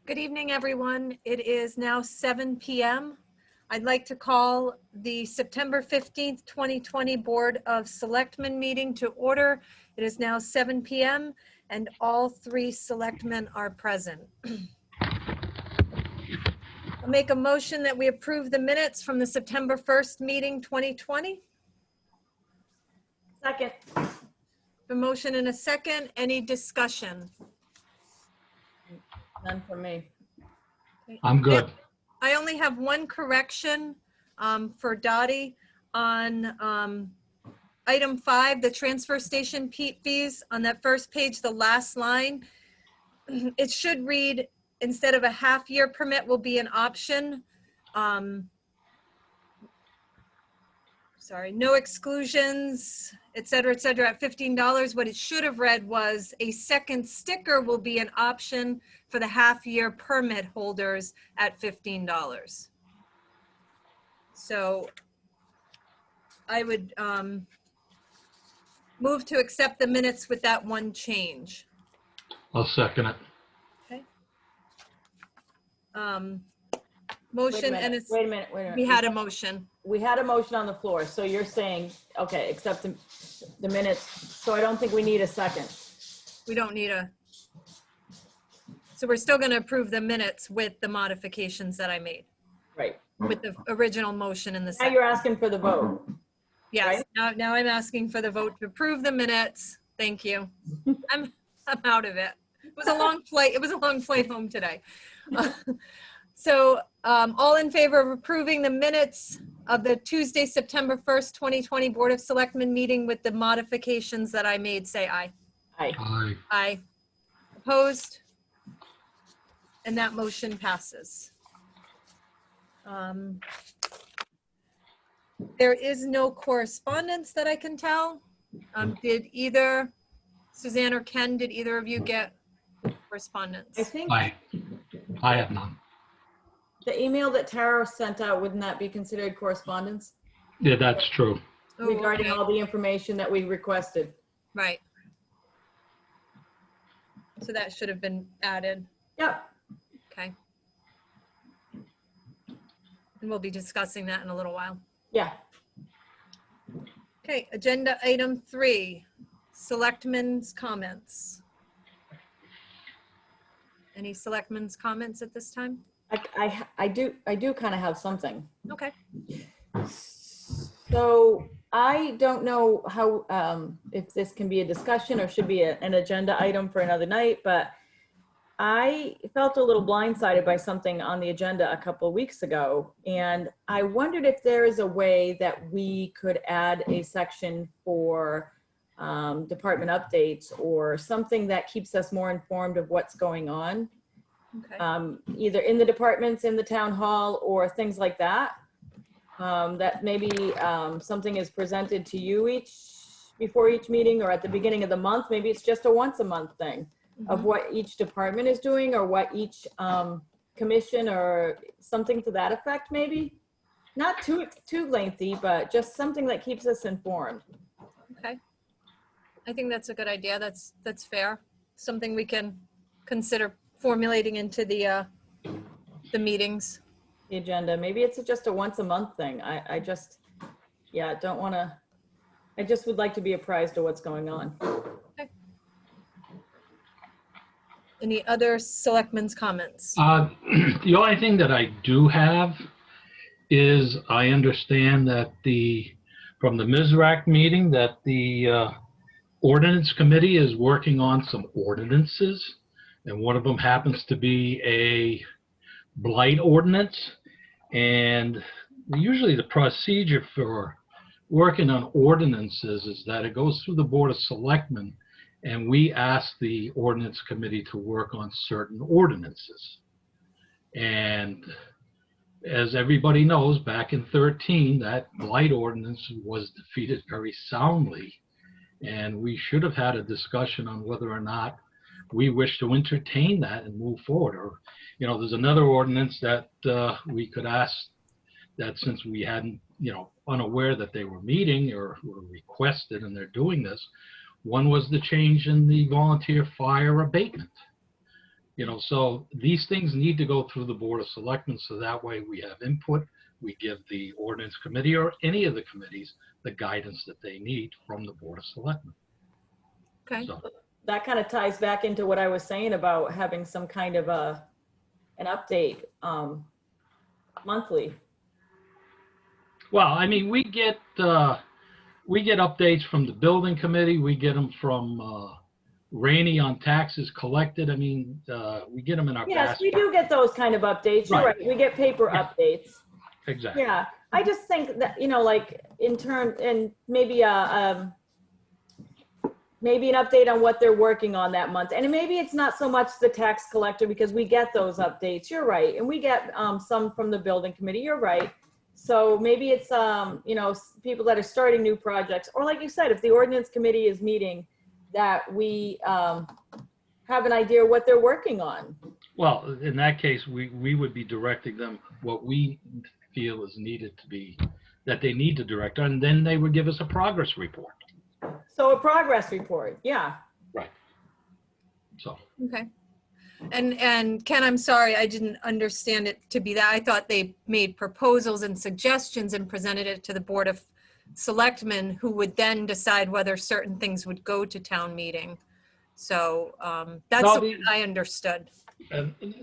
Good evening, everyone. It is now 7 p.m. I'd like to call the September 15th, 2020 Board of Selectmen meeting to order. It is now 7 p.m. and all three selectmen are present. I'll make a motion that we approve the minutes from the September 1st meeting, 2020. Second. A motion and a second. Any discussion? None for me. I'm good. I only have one correction for Dottie on item 5, the transfer station fees. On that first page, the last line, it should read, instead of a half-year permit will be an option. Sorry, no exclusions, et cetera, at $15. What it should have read was a second sticker will be an option for the half-year permit holders at $15. So I would move to accept the minutes with that one change. I'll second it. Okay. Motion and it's, Wait a minute. we had a motion. We had a motion on the floor, so you're saying, okay, accept the minutes. So I don't think we need a second. We don't need a, so we're still gonna approve the minutes with the modifications that I made, Right. with the original motion in the Now second. you're asking for the vote. Yes, right? now I'm asking for the vote to approve the minutes. Thank you. I'm out of it. It was a long flight. It was a long flight home today. So all in favor of approving the minutes of the Tuesday, September 1st, 2020 Board of Selectmen meeting with the modifications that I made, say aye. Aye. Aye. Aye. Opposed? And that motion passes. There is no correspondence that I can tell. Did either Suzanne or Ken, did either of you get correspondence? I think I have none. the email that Tara sent out, wouldn't that be considered correspondence? Yeah, that's true. Oh, Regarding okay. all the information that we requested. Right. So that should have been added. Yep. Okay. And we'll be discussing that in a little while. Yeah. Okay, agenda item 3, selectmen's comments. Any selectmen's comments at this time? I do kind of have something. Okay. So I don't know how, if this can be a discussion or should be an agenda item for another night, but I felt a little blindsided by something on the agenda a couple of weeks ago. And I wondered if there is a way that we could add a section for department updates or something that keeps us more informed of what's going on. Okay. Either in the departments, in the town hall, or things like that. That maybe something is presented to you before each meeting or at the beginning of the month. Maybe it's just a once a month thing of what each department is doing or what each commission or something to that effect, maybe. Not too lengthy, but just something that keeps us informed. Okay. I think that's a good idea. That's fair. Something we can consider formulating into the meetings. The agenda. Maybe it's just a once a month thing. I just, yeah, don't want to, I just would like to be apprised of what's going on. Okay. Any other selectmen's comments? The only thing that I do have is I understand that from the MISRAC meeting that the ordinance committee is working on some ordinances, and one of them happens to be a blight ordinance. And usually the procedure for working on ordinances is that it goes through the Board of Selectmen, and we ask the ordinance committee to work on certain ordinances. And as everybody knows, back in 13, that blight ordinance was defeated very soundly. And we should have had a discussion on whether or not we wish to entertain that and move forward. Or, you know, there's another ordinance that we could ask that, since we hadn't, you know, unaware that they were meeting or were requested and they're doing this. One was the change in the volunteer fire abatement. So these things need to go through the Board of Selectmen, so that way we have input. We give the ordinance committee or any of the committees the guidance that they need from the Board of Selectmen. Okay. So, That kind of ties back into what I was saying about having some kind of an update monthly. well, I mean, we get updates from the building committee. We get them from Rainey on taxes collected. I mean, we get them in our Yes, basket. we do get those kind of updates. You're Right. right. We get paper Yeah. updates. Exactly. Yeah, I just think that, like in turn, and maybe maybe an update on what they're working on that month. And maybe it's not so much the tax collector, because we get those updates. You're right. And we get some from the building committee. You're right. So maybe it's, people that are starting new projects, or like you said, if the ordinance committee is meeting, that we have an idea what they're working on. Well, in that case, we would be directing them what we feel is needed to be, that they need to direct, and then they would give us a progress report. So a progress report, yeah. Right. So. Okay. And Ken, I'm sorry, I didn't understand it to be that. I thought they made proposals and suggestions and presented it to the Board of Selectmen, who would then decide whether certain things would go to town meeting. So that's No, the way I understood.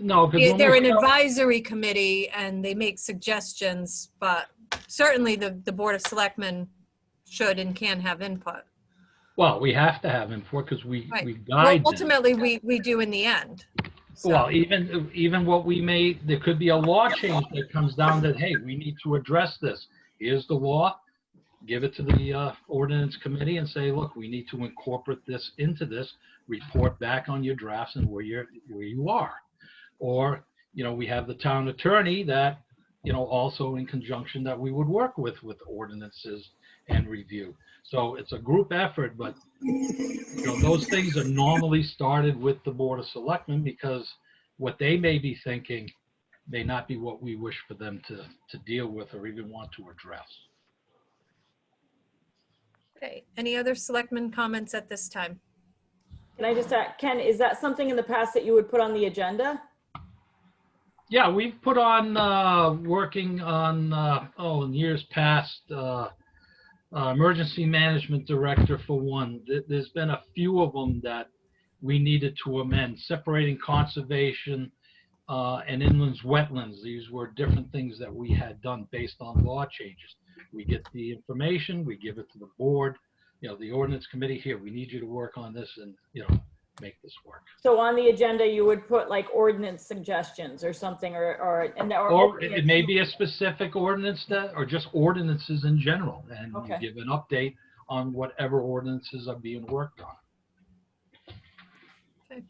No, because They're an advisory committee and they make suggestions, but certainly the Board of Selectmen should and can have input. well, we have to have input because we Right. we Well, guide them. ultimately, we do in the end. So, Well, even what we made, there could be a law change that comes down that, hey, we need to address this. Here's the law. Give it to the ordinance committee and say, look, we need to incorporate this into this. Report back on your drafts and where you are. Or, we have the town attorney that, also in conjunction that we would work with ordinances and review. So it's a group effort, but those things are normally started with the Board of Selectmen, because what they may be thinking may not be what we wish for them to deal with or even want to address. okay. Any other selectmen comments at this time? Can I just ask, Ken, is that something in the past that you would put on the agenda? Yeah, we've put on working on in years past, emergency management director for one. There's been a few of them that we needed to amend, separating conservation and inland wetlands. These were different things that we had done based on law changes. We get the information, we give it to the board, the ordinance committee, here, we need you to work on this and, make this work. So on the agenda, you would put like ordinance suggestions or something, or it may be a specific ordinance or just ordinances in general, and Okay. you give an update on whatever ordinances are being worked on. Okay.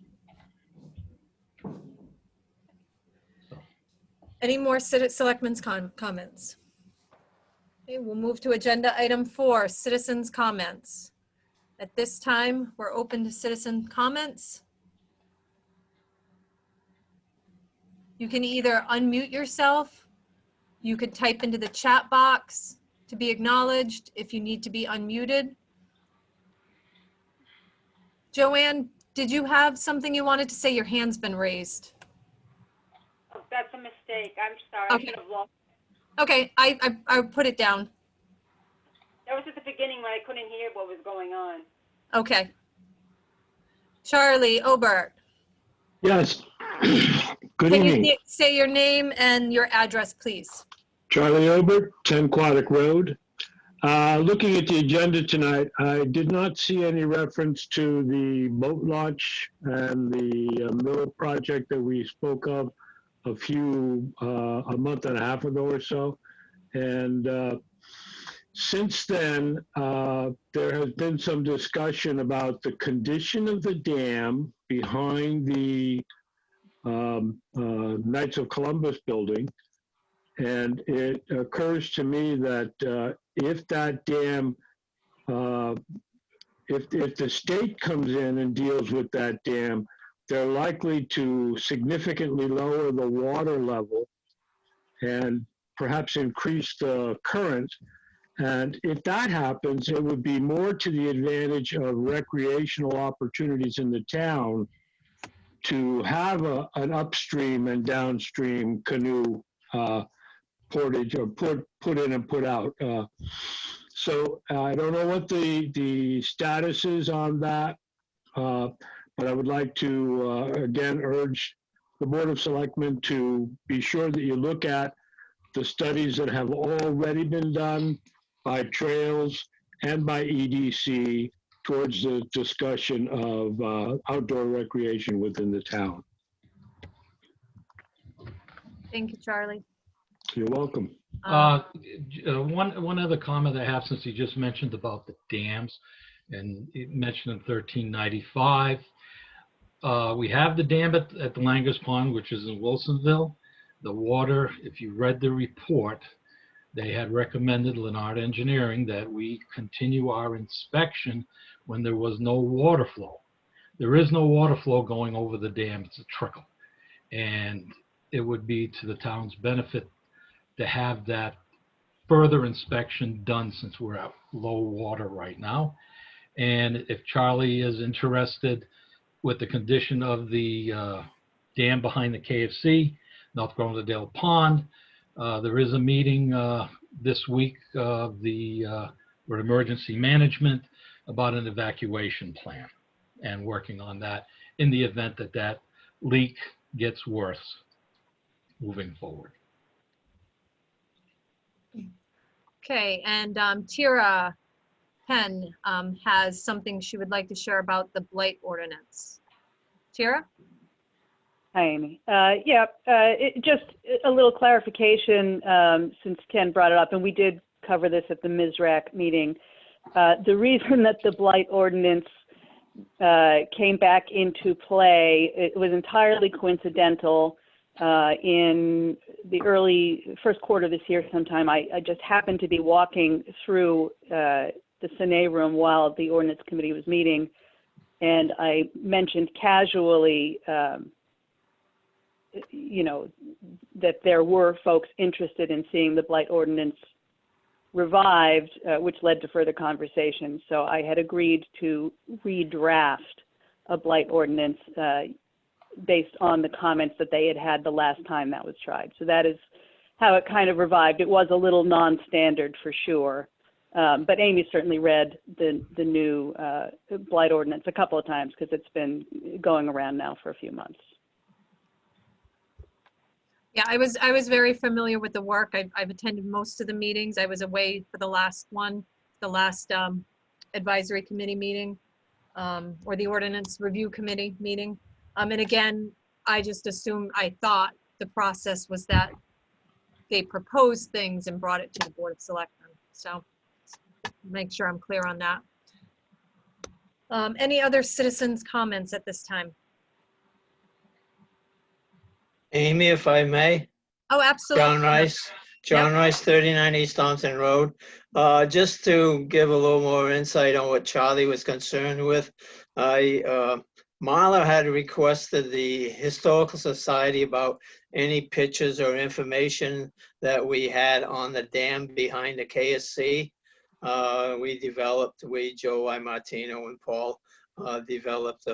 Any more selectmen's comments? Okay, we'll move to agenda item 4, citizens' comments. At this time, we're open to citizen comments. You can either unmute yourself, you could type into the chat box to be acknowledged if you need to be unmuted. Joanne, did you have something you wanted to say? Your hand's been raised. Oh, that's a mistake. I'm sorry. Okay. I should have lost. Okay, I put it down. That was at the beginning when I couldn't hear what was going on. Okay. Charlie Obert. Yes. Good Can evening. you say your name and your address, please? Charlie Obert, 10 Quadic Road. Looking at the agenda tonight, I did not see any reference to the boat launch and the mill project that we spoke of a month and a half ago or so. And since then, there has been some discussion about the condition of the dam behind the Knights of Columbus building. And it occurs to me that if that dam, if the state comes in and deals with that dam, they're likely to significantly lower the water level and perhaps increase the current. And if that happens, it would be more to the advantage of recreational opportunities in the town to have an upstream and downstream canoe portage, or put in and put out. So I don't know what the status is on that, but I would like to again urge the Board of Selectmen to be sure that you look at the studies that have already been done by Trails and by EDC towards the discussion of outdoor recreation within the town. Thank you, Charlie. You're welcome. One other comment I have, since you just mentioned about the dams, and you mentioned in 1395. We have the dam at the Langus Pond, which is in Wilsonville. The water, if you read the report, they had recommended, Leonard Engineering, that we continue our inspection when there was no water flow. There is no water flow going over the dam, it's a trickle. And it would be to the town's benefit to have that further inspection done, since we're at low water right now. And if Charlie is interested with the condition of the dam behind the KFC, North Grounderdale Pond, there is a meeting this week of for emergency management about an evacuation plan, and working on that in the event that that leak gets worse moving forward. Okay, and Tira Penn has something she would like to share about the blight ordinance. Tira? Hi, Amy. Just a little clarification, since Ken brought it up, and we did cover this at the MISRAC meeting. The reason that the blight ordinance came back into play, it was entirely coincidental. In the early first quarter of this year sometime, I just happened to be walking through the Senate room while the ordinance committee was meeting, and I mentioned casually, that there were folks interested in seeing the blight ordinance revived, which led to further conversation. So I had agreed to redraft a blight ordinance based on the comments that they had the last time that was tried. So that is how it kind of revived. It was a little non-standard for sure, but Amy certainly read the new blight ordinance a couple of times, because it's been going around now for a few months. Yeah, I was very familiar with the work. I've attended most of the meetings. I was away for the last one, the last advisory committee meeting, or the ordinance review committee meeting. And again, I thought the process was that they proposed things and brought it to the Board of Selectmen. So make sure I'm clear on that. Any other citizens' comments at this time? Amy, if I may. Oh, absolutely. John Rice, 39 East Thompson Road. Just to give a little more insight on what Charlie was concerned with, Marla had requested the Historical Society about any pictures or information that we had on the dam behind the KSC. Joe I. Martino and Paul developed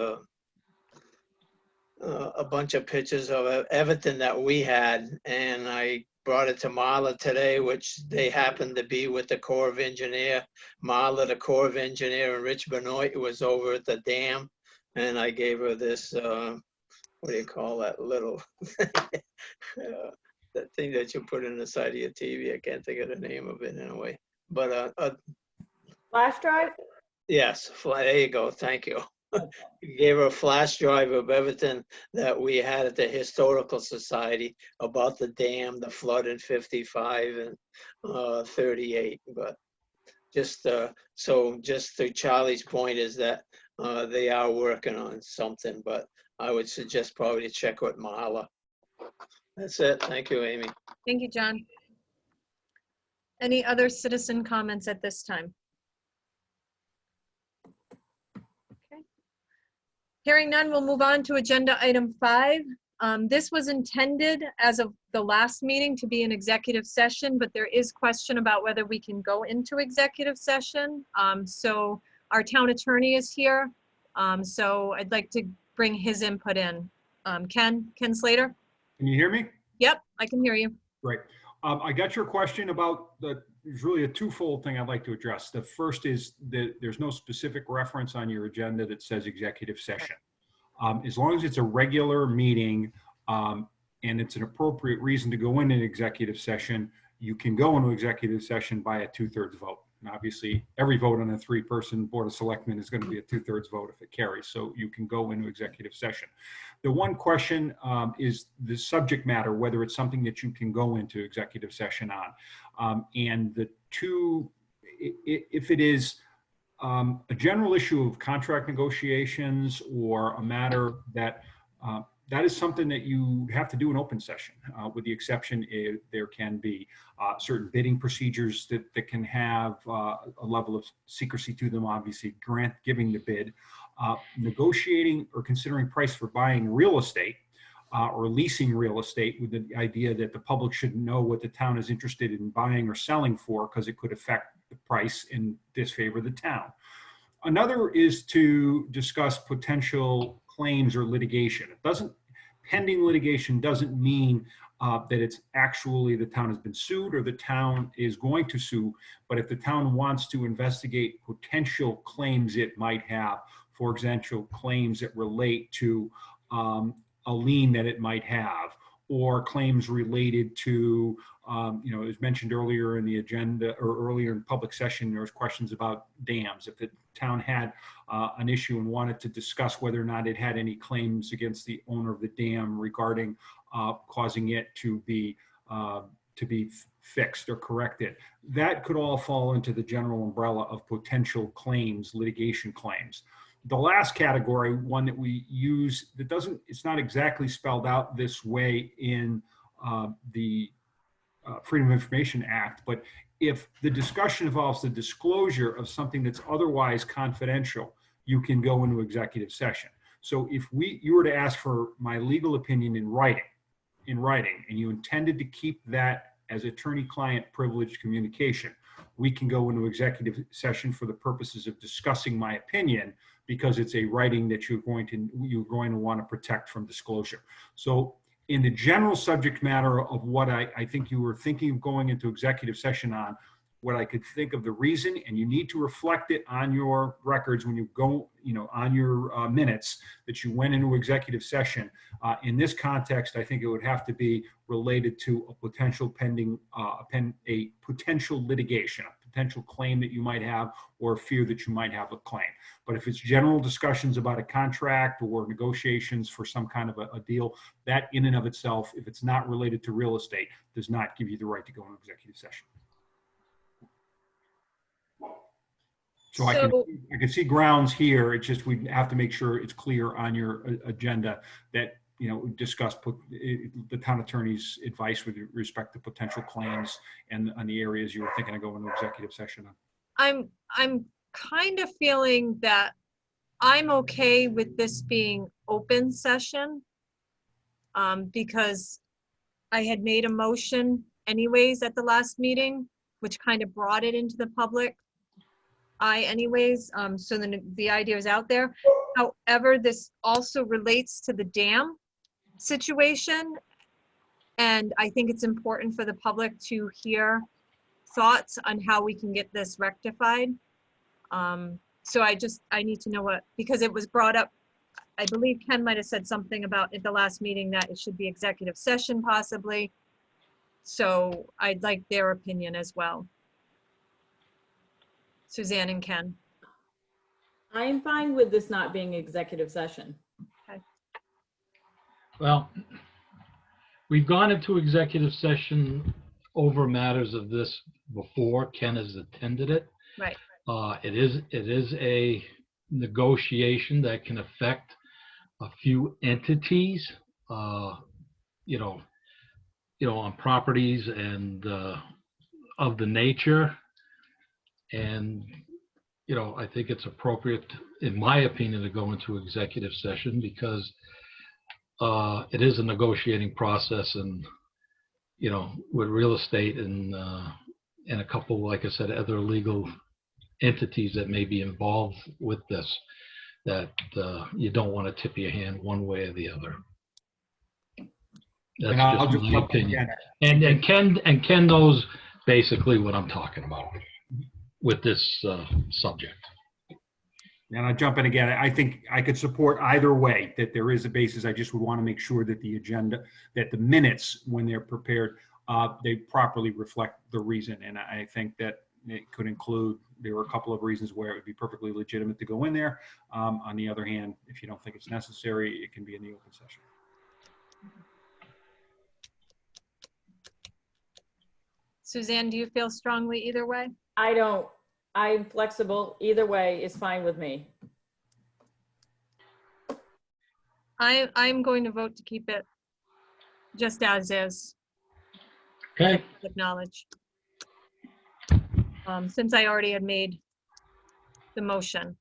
a bunch of pictures of everything that we had, and I brought it to Marla today, which they happened to be with the Corps of Engineer. Marla, the Corps of Engineer, and Rich Benoit was over at the dam, and I gave her this, what do you call that little, that thing that you put in the side of your TV. I can't think of the name of it anyway, but Flash drive? yes, there you go, thank you. Gave her a flash drive of everything that we had at the Historical Society about the dam, the flood in 55 and 38. But just to Charlie's point is that they are working on something, but I would suggest probably to check with Marla. That's it. Thank you, Amy. Thank you, John. Any other citizen comments at this time? Hearing none, we'll move on to agenda item 5. This was intended as of the last meeting to be an executive session, but there is question about whether we can go into executive session. So our town attorney is here. So I'd like to bring his input in. Ken Slater? Can you hear me? Yep, I can hear you. Great. I got your question about there's really a twofold thing I'd like to address. The first is that there's no specific reference on your agenda that says executive session. As long as it's a regular meeting and it's an appropriate reason to go into an executive session, you can go into executive session by a 2/3 vote. And obviously, every vote on a 3-person Board of Selectmen is going to be a 2/3 vote if it carries. So you can go into executive session. The one question is the subject matter, whether it's something that you can go into executive session on. And the two, if it is a general issue of contract negotiations or a matter that that is something that you have to do in open session, with the exception if there can be certain bidding procedures that can have a level of secrecy to them, obviously giving the bid, negotiating or considering price for buying real estate or leasing real estate with the idea that the public should know what the town is interested in buying or selling for because it could affect the price in disfavor of the town. Another is to discuss potential claims or litigation. Pending litigation doesn't mean that it's actually the town has been sued or the town is going to sue, but if the town wants to investigate potential claims it might have, for example, claims that relate to a lien that it might have, or claims related to, as mentioned earlier in the agenda or earlier in public session, there was questions about dams. If the town had an issue and wanted to discuss whether or not it had any claims against the owner of the dam regarding causing it to be fixed or corrected, that could all fall into the general umbrella of potential claims, litigation claims. The last category, one that we use that it's not exactly spelled out this way in the Freedom of Information Act, but if the discussion involves the disclosure of something that's otherwise confidential, you can go into executive session. So if you were to ask for my legal opinion in writing, and you intended to keep that as attorney-client privileged communication, we can go into executive session for the purposes of discussing my opinion, because it's a writing that you're going to want to protect from disclosure. So in the general subject matter of what I think you were thinking of going into executive session on, what I could think of the reason, and you need to reflect it on your records when you go, on your minutes that you went into executive session. In this context, I think it would have to be related to a potential a potential litigation, a potential claim that you might have, or a fear that you might have a claim. But if it's general discussions about a contract or negotiations for some kind of a deal, that in and of itself, if it's not related to real estate, does not give you the right to go into executive session. So I can see grounds here. It's just we have to make sure it's clear on your agenda that discuss the town attorney's advice with respect to potential claims and on the areas you were thinking of going into executive session on. I'm kind of feeling that I'm okay with this being open session because I had made a motion anyways at the last meeting, which kind of brought it into the public eye anyways. So then the idea is out there. However, this also relates to the dam situation. And I think it's important for the public to hear thoughts on how we can get this rectified. So I need to know because it was brought up, I believe Ken might have said something about at the last meeting that it should be executive session possibly. So I'd like their opinion as well. Suzanne and Ken. I'm fine with this not being executive session. Okay. Well, we've gone into executive session over matters of this before. Ken has attended it. Right. It is a negotiation that can affect a few entities, on properties and of the nature. And, I think it's appropriate, in my opinion, to go into executive session because it is a negotiating process and, with real estate and a couple, like I said, other legal entities that may be involved with this, that you don't want to tip your hand one way or the other. That's And I'll just just my jump in opinion. again. And Ken knows basically what I'm talking about with this subject. And I'll jump in again. I think I could support either way, that there is a basis. I just would want to make sure that the agenda, that the minutes, when they're prepared, they properly reflect the reason. And I think that it could include, there were a couple of reasons where it would be perfectly legitimate to go in there. On the other hand, if you don't think it's necessary, it can be in the open session. Suzanne, do you feel strongly either way? I don't, I'm flexible. Either way is fine with me. I'm going to vote to keep it just as is. Okay, Acknowledge. Since I already had made the motion.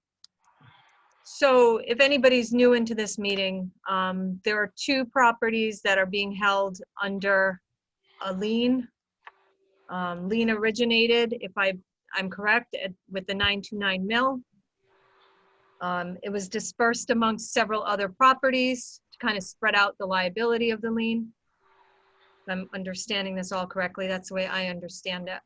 So if anybody's new into this meeting, there are two properties that are being held under a lien. Lien originated, if I'm correct, with the 929 mill. It was dispersed amongst several other properties to kind of spread out the liability of the lien. If I'm understanding this all correctly, that's the way I understand it.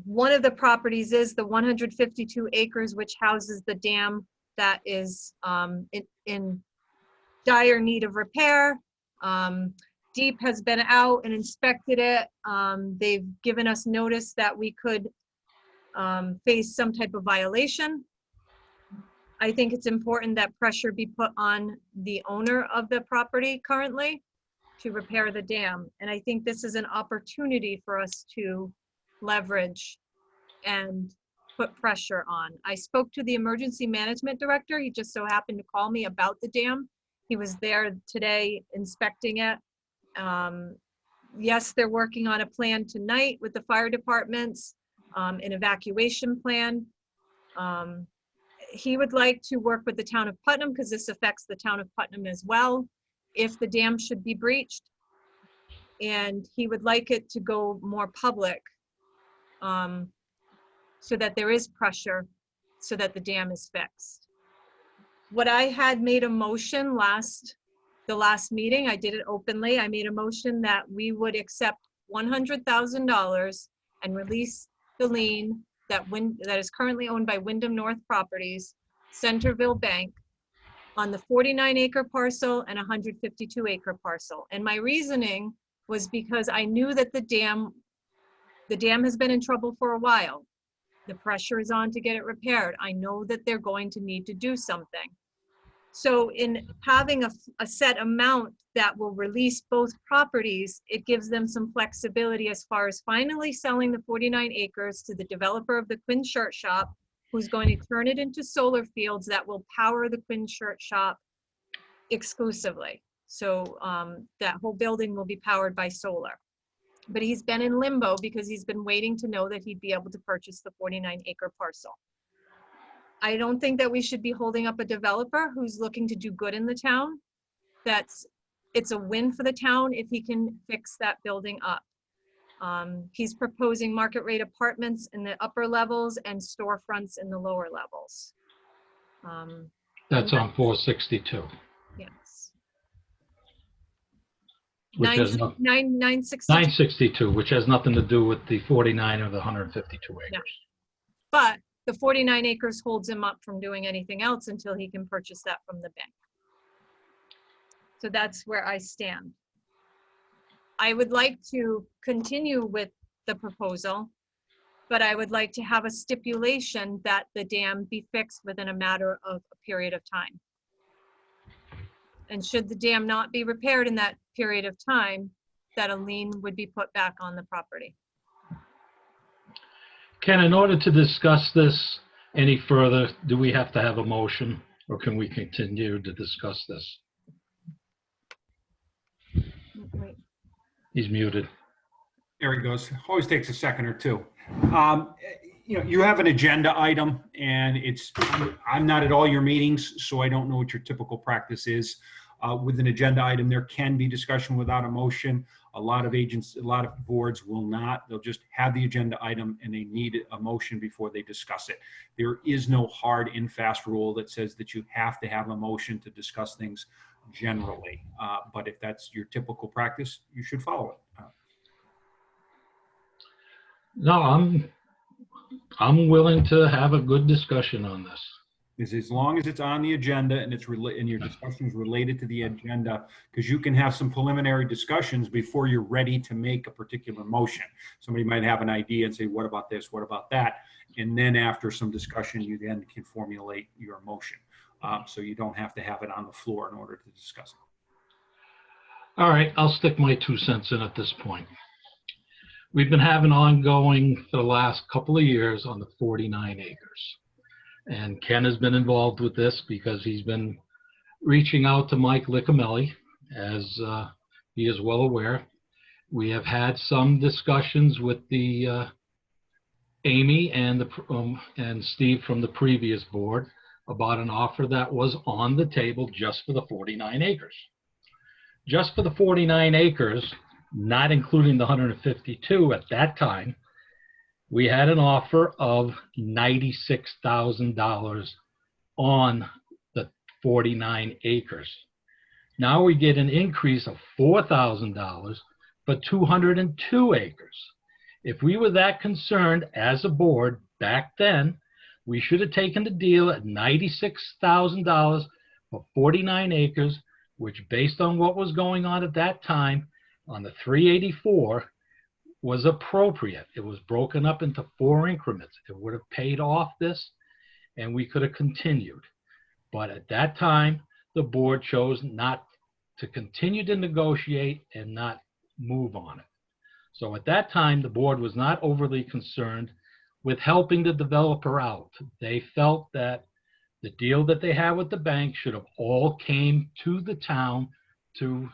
One of the properties is the 152 acres which houses the dam that is in dire need of repair. Deep has been out and inspected it. They've given us notice that we could face some type of violation. I think it's important that pressure be put on the owner of the property currently to repair the dam. And I think this is an opportunity for us to leverage and put pressure on. I spoke to the emergency management director. He just so happened to call me about the dam. He was there today inspecting it. Yes, they're working on a plan tonight with the fire departments, an evacuation plan. He would like to work with the town of Putnam because this affects the town of Putnam as well, if the dam should be breached. And he would like it to go more public so that there is pressure so that the dam is fixed. What I had made a motion the last meeting, I did it openly. I made a motion that we would accept $100,000 and release the lien that is currently owned by Wyndham North Properties, Centerville Bank, on the 49-acre parcel and 152-acre parcel. And my reasoning was because I knew that the dam has been in trouble for a while. The pressure is on to get it repaired. I know that they're going to need to do something. So in having a set amount that will release both properties, it gives them some flexibility as far as finally selling the 49 acres to the developer of the Quinn Shirt Shop, who's going to turn it into solar fields that will power the Quinn Shirt Shop exclusively. So that whole building will be powered by solar. But he's been in limbo because he's been waiting to know that he'd be able to purchase the 49-acre parcel. I don't think that we should be holding up a developer who's looking to do good in the town. It's a win for the town if he can fix that building up. He's proposing market rate apartments in the upper levels and storefronts in the lower levels. that's on 462. Yes. Which has 962, which has nothing to do with the 49 or the 152 acres. No. But the 49 acres holds him up from doing anything else until he can purchase that from the bank. So that's where I stand. I would like to continue with the proposal, but I would like to have a stipulation that the dam be fixed within a matter of a period of time. And should the dam not be repaired in that period of time, that a lien would be put back on the property. Ken, in order to discuss this any further, do we have to have a motion or can we continue to discuss this? Wait. He's muted. There he goes. Always takes a second or two. You have an agenda item, and I'm not at all your meetings, so I don't know what your typical practice is. With an agenda item, there can be discussion without a motion. A lot of boards will not. They'll just have the agenda item and they need a motion before they discuss it. There is no hard and fast rule that says that you have to have a motion to discuss things. generally. But if that's your typical practice, you should follow it. No, I'm willing to have a good discussion on this. Is as long as it's on the agenda and and your discussion is related to the agenda, because you can have some preliminary discussions before you're ready to make a particular motion. Somebody might have an idea and say, what about this? What about that? And then after some discussion, you then can formulate your motion. So you don't have to have it on the floor in order to discuss it. All right, I'll stick my 2 cents in at this point. We've been having ongoing for the last couple of years on the 49 acres. And Ken has been involved with this because he's been reaching out to Mike Liccamelli, as he is well aware. We have had some discussions with the Amy and Steve from the previous board about an offer that was on the table just for the 49 acres. Just for the 49 acres, not including the 152 at that time, we had an offer of $96,000 on the 49 acres. Now we get an increase of $4,000 for 202 acres. If we were that concerned as a board back then, we should have taken the deal at $96,000 for 49 acres, which based on what was going on at that time on the 384 was appropriate. It was broken up into 4 increments. It would have paid off this and we could have continued. But at that time, the board chose not to continue to negotiate and not move on it. So at that time, the board was not overly concerned with helping the developer out. They felt that the deal that they had with the bank should have all came to the town to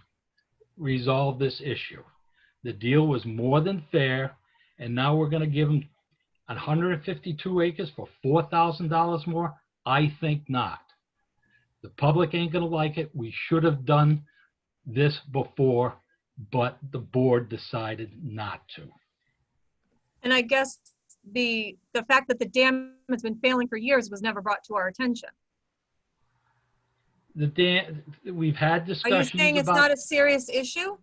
resolve this issue. The deal was more than fair, and now we're going to give them 152 acres for $4,000 more? I think not. The public ain't going to like it. We should have done this before, but the board decided not to. And I guess the fact that the dam has been failing for years was never brought to our attention. The dam, we've had Are discussions you saying it's about- not a serious issue?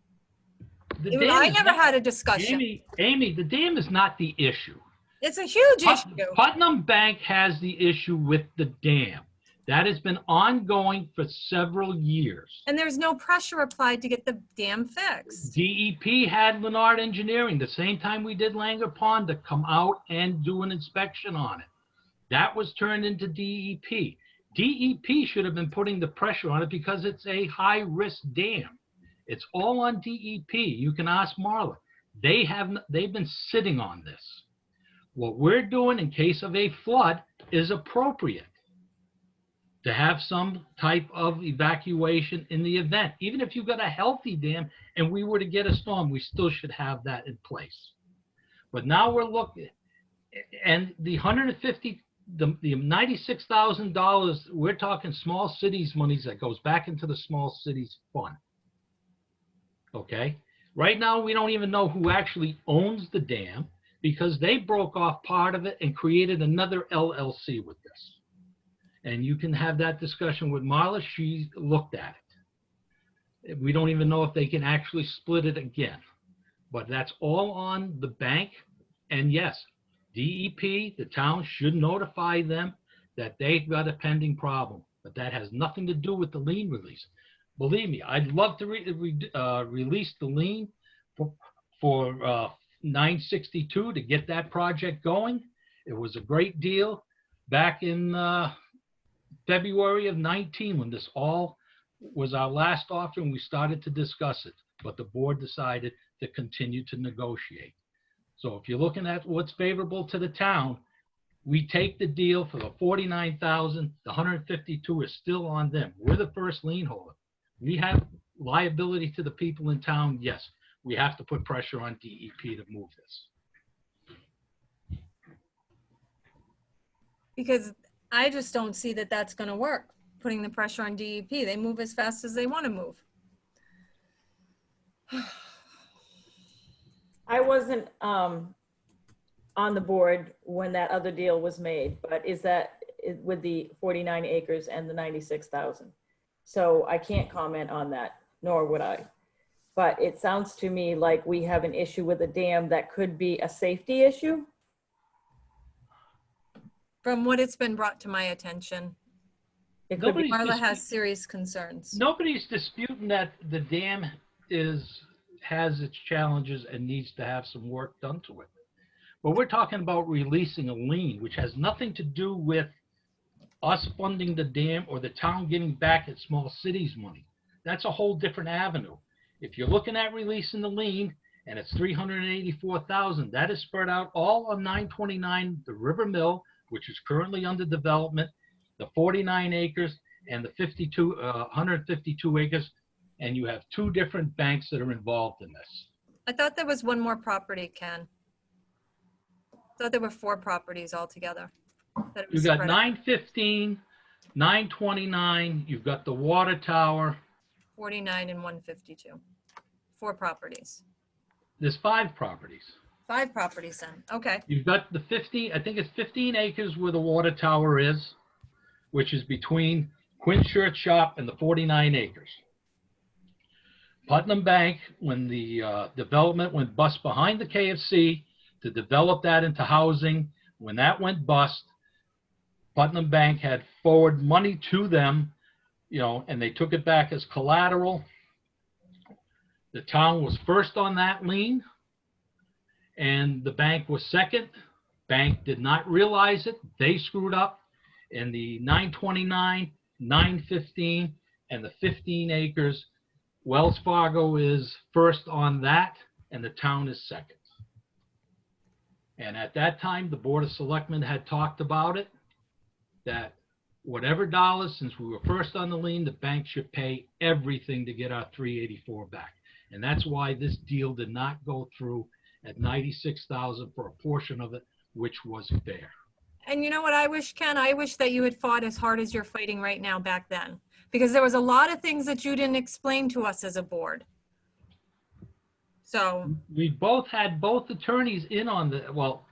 The dam I is never not- had a discussion. Amy, the dam is not the issue. It's a huge issue. Putnam Bank has the issue with the dam. That has been ongoing for several years. And there's no pressure applied to get the dam fixed. DEP had Leonard Engineering the same time we did Langer Pond to come out and do an inspection on it. That was turned into DEP. DEP should have been putting the pressure on it because it's a high-risk dam. It's all on DEP. You can ask Marla. They've been sitting on this. What we're doing in case of a flood is appropriate to have some type of evacuation in the event. Even if you've got a healthy dam and we were to get a storm, we still should have that in place. But now we're looking, and the 150, the $96,000, we're talking small cities monies that goes back into the small cities fund. Okay? Right now, we don't even know who actually owns the dam because they broke off part of it and created another LLC with this. And you can have that discussion with Marla. She looked at it. We don't even know if they can actually split it again. But that's all on the bank. And yes, DEP, the town should notify them that they've got a pending problem. But that has nothing to do with the lien release. Believe me, I'd love to release the lien for 962 to get that project going. It was a great deal back in February of 19 when this all was our last offer and we started to discuss it, but the board decided to continue to negotiate. So if you're looking at what's favorable to the town, we take the deal for the 49,000, the 152 is still on them. We're the first lien holder. We have liability to the people in town. Yes, we have to put pressure on DEP to move this. Because I just don't see that that's going to work, putting the pressure on DEP. They move as fast as they want to move. I wasn't on the board when that other deal was made, but is that with the 49 acres and the 96,000? So I can't comment on that, nor would I. But it sounds to me like we have an issue with a dam that could be a safety issue. From what it's been brought to my attention, It could be. Marla has serious concerns. Nobody's disputing that the dam has its challenges and needs to have some work done to it. But we're talking about releasing a lien, which has nothing to do with us funding the dam or the town getting back its small cities money. That's a whole different avenue. If you're looking at releasing the lien and it's $384,000, that is spread out all on 929, the River Mill, which is currently under development, the 49 acres and the 152 acres, and you have two different banks that are involved in this. I thought there was one more property, Ken. I thought there were 4 properties altogether. You've got 915, 929, you've got the water tower. 49 and 152. 4 properties. There's 5 properties. 5 properties then, okay. You've got the 15, I think it's 15 acres where the water tower is, which is between Quinn's Shirt Shop and the 49 acres. Putnam Bank, when the development went bust behind the KFC to develop that into housing, when that went bust, Putnam Bank had forward money to them, you know, and they took it back as collateral. The town was first on that lien, and the bank was second. Bank did not realize it. They screwed up. In the 929, 915, and the 15 acres, Wells Fargo is first on that, and the town is second. And at that time, the Board of Selectmen had talked about it, that whatever dollars, since we were first on the lien, the bank should pay everything to get our 384 back. And that's why this deal did not go through at 96,000 for a portion of it, which was fair. And you know what I wish, Ken? I wish that you had fought as hard as you're fighting right now back then. Because there was a lot of things that you didn't explain to us as a board. So. We both had both attorneys in on the, well,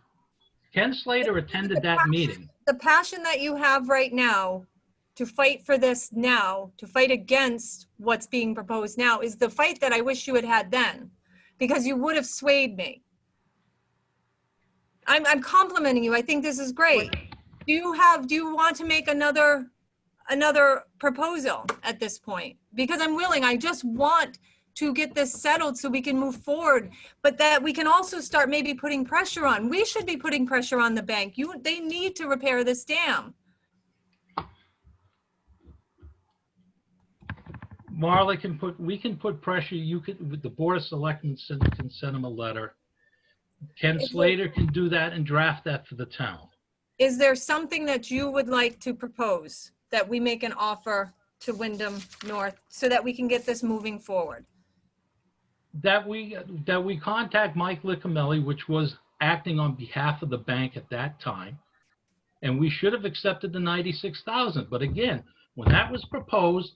Ken Slater attended that meeting. The passion that you have right now to fight for this now, to fight against what's being proposed now, is the fight that I wish you had had then. Because you would have swayed me. I'm complimenting you. I think this is great. Do you want to make another proposal at this point? Because I'm willing. I just want to get this settled so we can move forward, but that we can also start maybe putting pressure on. We should be putting pressure on the bank. They need to repair this dam. Marla we can put pressure. The Board of Selectmen can send them a letter. Ken Slater can do that and draft that for the town. Is there something that you would like to propose that we make an offer to Wyndham North so that we can get this moving forward? That we contact Mike Licamelli, which was acting on behalf of the bank at that time, and we should have accepted the 96,000. But again, when that was proposed,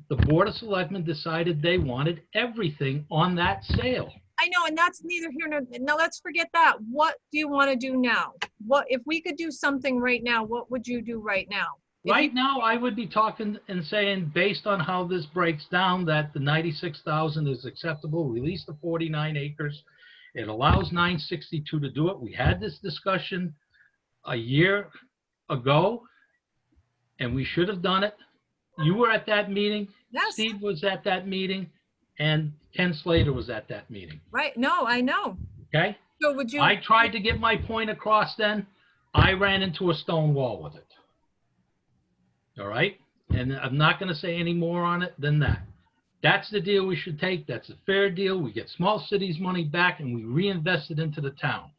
the Board of Selectmen decided they wanted everything on that sale. I know, and that's neither here nor there. Now let's forget that. What do you want to do now? What if we could do something right now? What would you do right now? Right now, I would be talking and saying, based on how this breaks down, that the 96,000 is acceptable. Release the 49 acres. It allows 962 to do it. We had this discussion a year ago, and we should have done it. You were at that meeting. Yes. Steve was at that meeting, and Ken Slater was at that meeting. Right. No, I know. Okay. So would you? I tried to get my point across then. I ran into a stone wall with it. All right. And I'm not going to say any more on it than that. That's the deal we should take. That's a fair deal. We get small cities money back and we reinvest it into the town.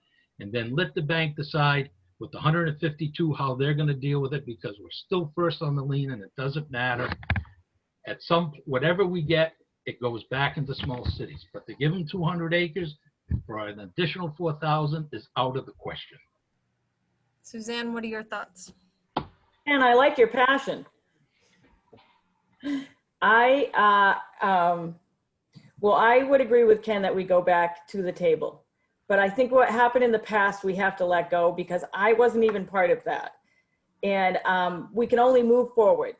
And then let the bank decide with the 152 how they're going to deal with it, because we're still first on the lien and it doesn't matter. At whatever we get, it goes back into small cities. But to give them 200 acres for an additional 4,000 is out of the question. Suzanne, what are your thoughts? And I like your passion. I would agree with Ken that we go back to the table. But I think what happened in the past, we have to let go, because I wasn't even part of that. And we can only move forward.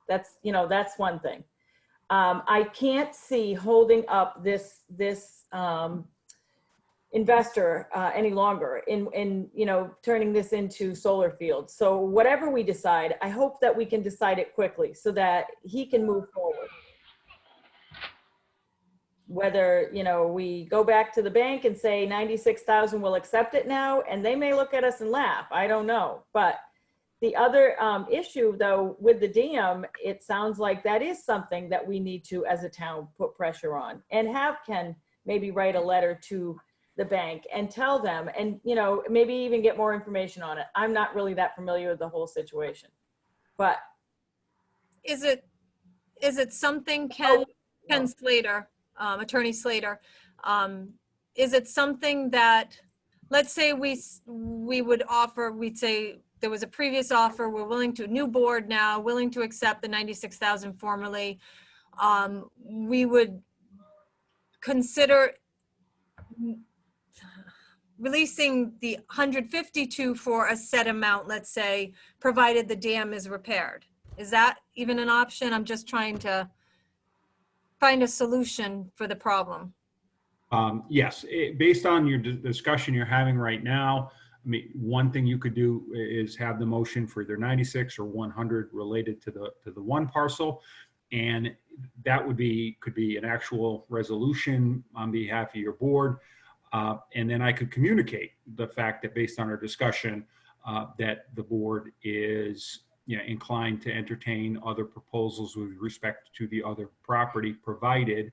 That's, you know, that's one thing. I can't see holding up this investor any longer in, you know, turning this into solar fields. So whatever we decide, I hope that we can decide it quickly so that he can move forward. Whether, you know, we go back to the bank and say 96,000 will accept it now, and they may look at us and laugh. I don't know. But the other issue, though, with the dam, it sounds like that is something that we need to, as a town, put pressure on, and have Ken maybe write a letter to the bank and tell them, and, you know, maybe even get more information on it. I'm not really that familiar with the whole situation, but Is it something, Oh, Ken Slater, Attorney Slater, is it something that, let's say we would offer, we'd say there was a previous offer, we're willing to, new board now, willing to accept the 96,000 formally. We would consider releasing the 152 for a set amount, let's say, provided the dam is repaired. Is that even an option? I'm just trying to find a solution for the problem. Yes, based on your discussion you're having right now, I mean, one thing you could do is have the motion for either 96 or 100 related to the one parcel. And that could be an actual resolution on behalf of your board. And then I could communicate the fact that based on our discussion, that the board is, you know, inclined to entertain other proposals with respect to the other property, provided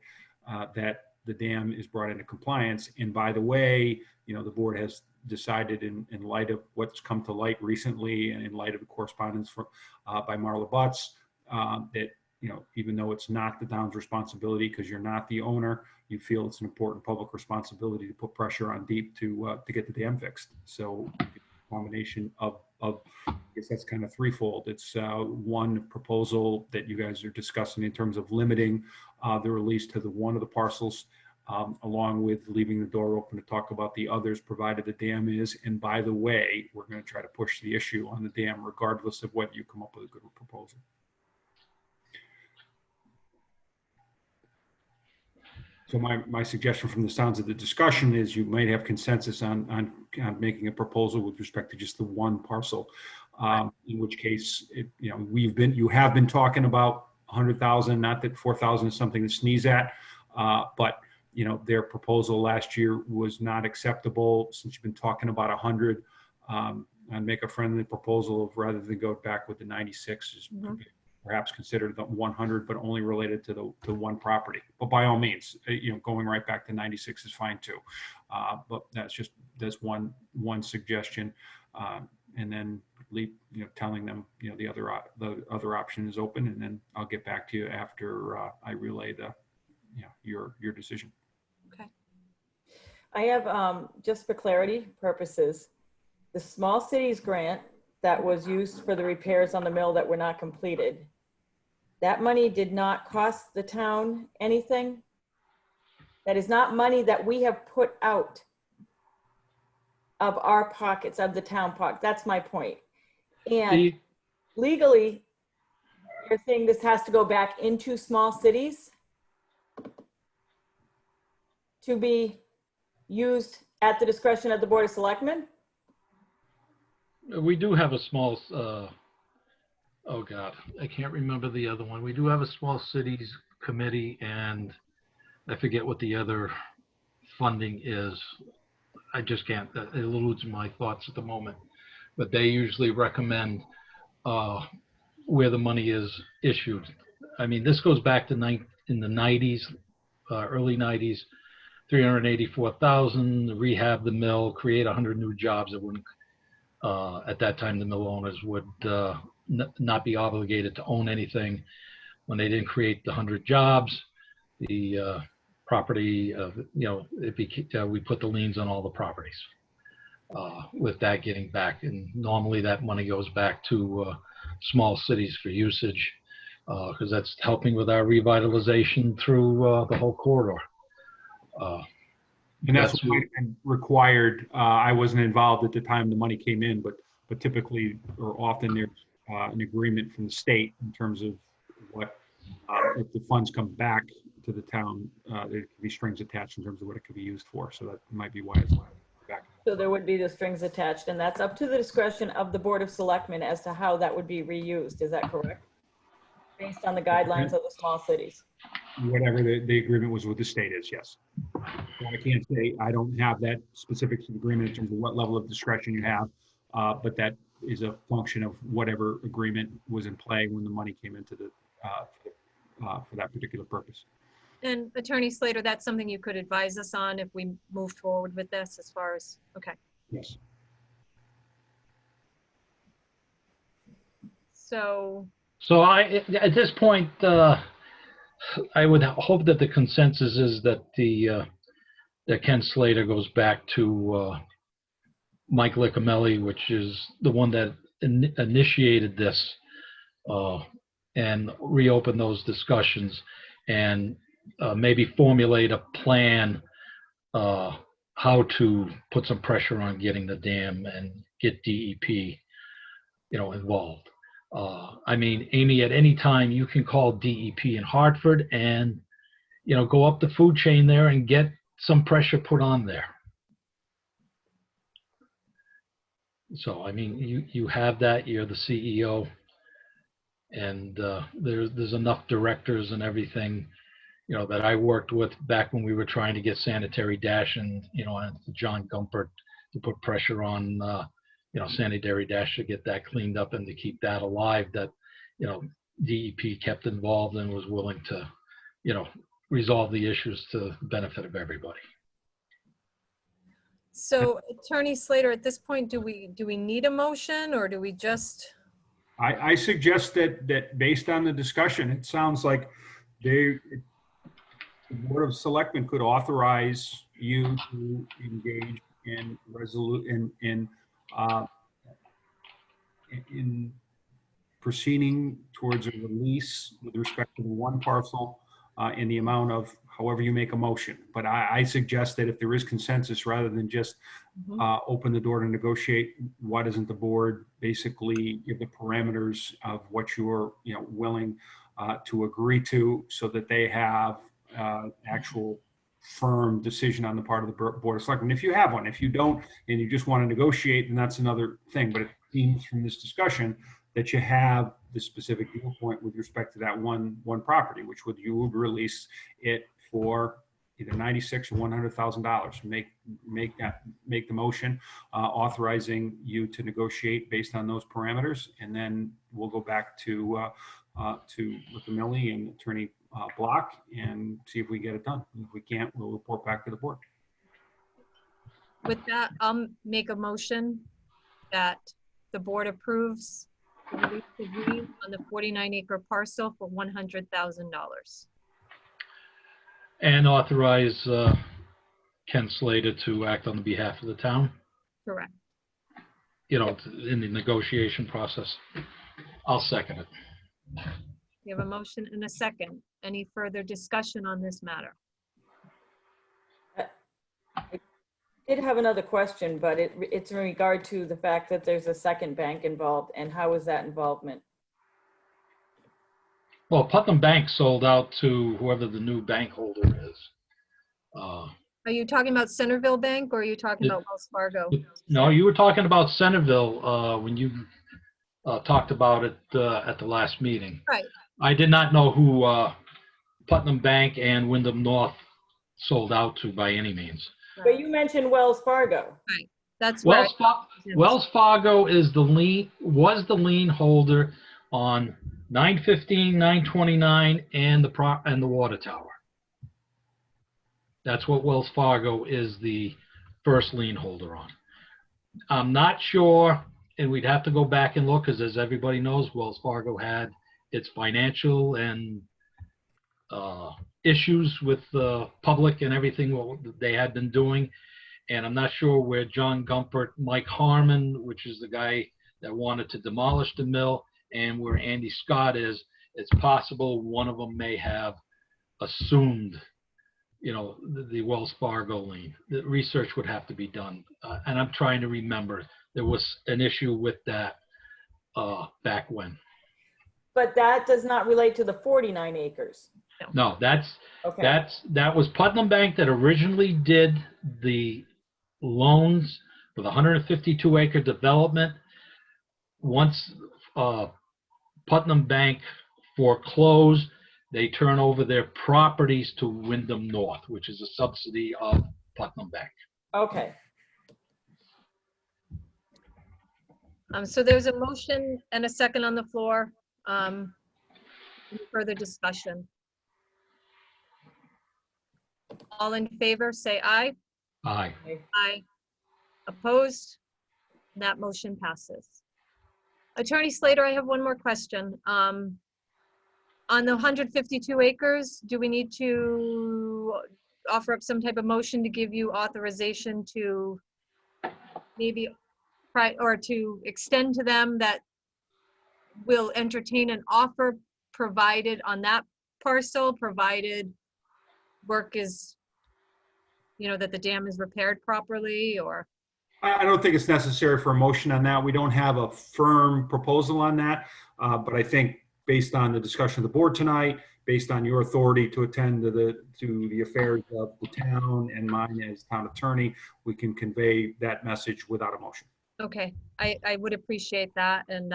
that the dam is brought into compliance. And by the way, you know, the board has decided in light of what's come to light recently and in light of the correspondence by Marla Butts, that, you know, even though it's not the town's responsibility because you're not the owner, you feel it's an important public responsibility to put pressure on DEEP to get the dam fixed. So a combination of I guess that's kind of threefold. It's one proposal that you guys are discussing in terms of limiting the release to one of the parcels, along with leaving the door open to talk about the others, provided the dam is. And by the way, we're going to try to push the issue on the dam, regardless of whether you come up with a good proposal. So my suggestion from the sounds of the discussion is you might have consensus on making a proposal with respect to just the one parcel. In which case, you know, you have been talking about 100,000, not that 4,000 is something to sneeze at, but you know, their proposal last year was not acceptable. Since you've been talking about 100, I'd make a friendly proposal of, rather than go back with the 96, is perhaps consider the 100, but only related to the one property. But by all means, you know, going right back to 96 is fine too. But that's one suggestion. And then you know, telling them, you know, the other option is open, and then I'll get back to you after I relay your decision. Okay. I have, just for clarity purposes, the small cities grant that was used for the repairs on the mill that were not completed, that money did not cost the town anything. That is not money that we have put out of our pockets, of the town pocket. That's my point. And legally, you're saying this has to go back into small cities to be used at the discretion of the Board of Selectmen? We do have a small, oh God, I can't remember the other one. We do have a small cities committee, and I forget what the other funding is. I just can't, it eludes my thoughts at the moment. But they usually recommend where the money is issued. I mean, this goes back to in the 90s, early 90s, 384,000, rehab the mill, create 100 new jobs. That wouldn't, at that time, the mill owners would not be obligated to own anything. When they didn't create the 100 jobs, the property, you know, we put the liens on all the properties. With that getting back, and normally that money goes back to small cities for usage, because that's helping with our revitalization through the whole corridor. And that's required. I wasn't involved at the time the money came in, but typically or often there's an agreement from the state in terms of what, if the funds come back to the town, there could be strings attached in terms of what it could be used for. So that might be why it's back. So there would be the strings attached, and that's up to the discretion of the Board of Selectmen as to how that would be reused. Is that correct? Based on the guidelines of the small cities. Whatever the agreement was with the state is, yes. So I can't say, I don't have that specifics of agreement in terms of what level of discretion you have, but that is a function of whatever agreement was in play when the money came into the, for that particular purpose. And Attorney Slater, that's something you could advise us on if we move forward with this as far as, okay. Yes. So, At this point, I would hope that the consensus is that that Ken Slater goes back to Mike Liccamelli, which is the one that initiated this, and reopen those discussions and maybe formulate a plan how to put some pressure on getting the dam and get DEP, involved. I mean, Amy, at any time you can call DEP in Hartford and, go up the food chain there and get some pressure put on there. So, I mean, you have that, you're the CEO, and there's enough directors and everything, that I worked with back when we were trying to get Sanitary Dash and, and John Gumpert to put pressure on, Sanitary Dash to get that cleaned up and to keep that alive, that, DEP kept involved and was willing to, resolve the issues to the benefit of everybody. so Attorney Slater, at this point, do we need a motion, or do we just? I suggest that based on the discussion, it sounds like the Board of Selectmen could authorize you to engage in in proceeding towards a release with respect to the one parcel in the amount of however you make a motion. But I suggest that if there is consensus, rather than just open the door to negotiate, why doesn't the board basically give the parameters of what you're willing to agree to, so that they have actual firm decision on the part of the Board of Selectmen, if you have one. If you don't, and you just want to negotiate, then that's another thing. But it seems from this discussion that you have the specific viewpoint with respect to that one property, which you would release it for either $96,000 or $100,000. Make the motion authorizing you to negotiate based on those parameters, and then we'll go back to Liccamelli and Attorney Block and see if we get it done. If we can't, we'll report back to the board. With that, I'll make a motion that the board approves the release of lien on the 49-acre parcel for $100,000. And authorize Ken Slater to act on the behalf of the town, Correct. in the negotiation process. I'll second it. We have a motion and a second. Any further discussion on this matter? I did have another question, but it's in regard to the fact that there's a second bank involved, and how is that involvement? Well, Putnam Bank sold out to whoever the new bank holder is. Are you talking about Centerville Bank, or are you talking about Wells Fargo? No, you were talking about Centerville when you talked about it at the last meeting. Right. I did not know who Putnam Bank and Wyndham North sold out to by any means. But you mentioned Wells Fargo. Right. That's where Wells Fargo was the lien holder on 915, 929, and the water tower. That's what Wells Fargo is the first lien holder on. I'm not sure, and we'd have to go back and look, because as everybody knows, Wells Fargo had its financial and issues with the public and everything what they had been doing. And I'm not sure where John Gumpert, Mike Harmon, which is the guy that wanted to demolish the mill, and where Andy Scott is. It's possible one of them may have assumed, the Wells Fargo lien. The research would have to be done. And I'm trying to remember, there was an issue with that back when. But that does not relate to the 49 acres. No, that Okay, was Putnam Bank that originally did the loans for the 152 acre development. Once Putnam Bank foreclosed, they turn over their properties to Wyndham North, which is a subsidy of Putnam Bank. okay. So there's a motion and a second on the floor. Any further discussion? All in favor, say aye. Aye. Aye. Opposed? That motion passes. Attorney Slater, I have one more question. On the 152 acres, do we need to offer up some type of motion to give you authorization to maybe or to extend to them that will entertain an offer provided on that parcel, provided work is, that the dam is repaired properly, or? I don't think it's necessary for a motion on that. We don't have a firm proposal on that. But I think based on the discussion of the board tonight, based on your authority to attend to the affairs of the town and mine as town attorney, we can convey that message without a motion. Okay, I would appreciate that. And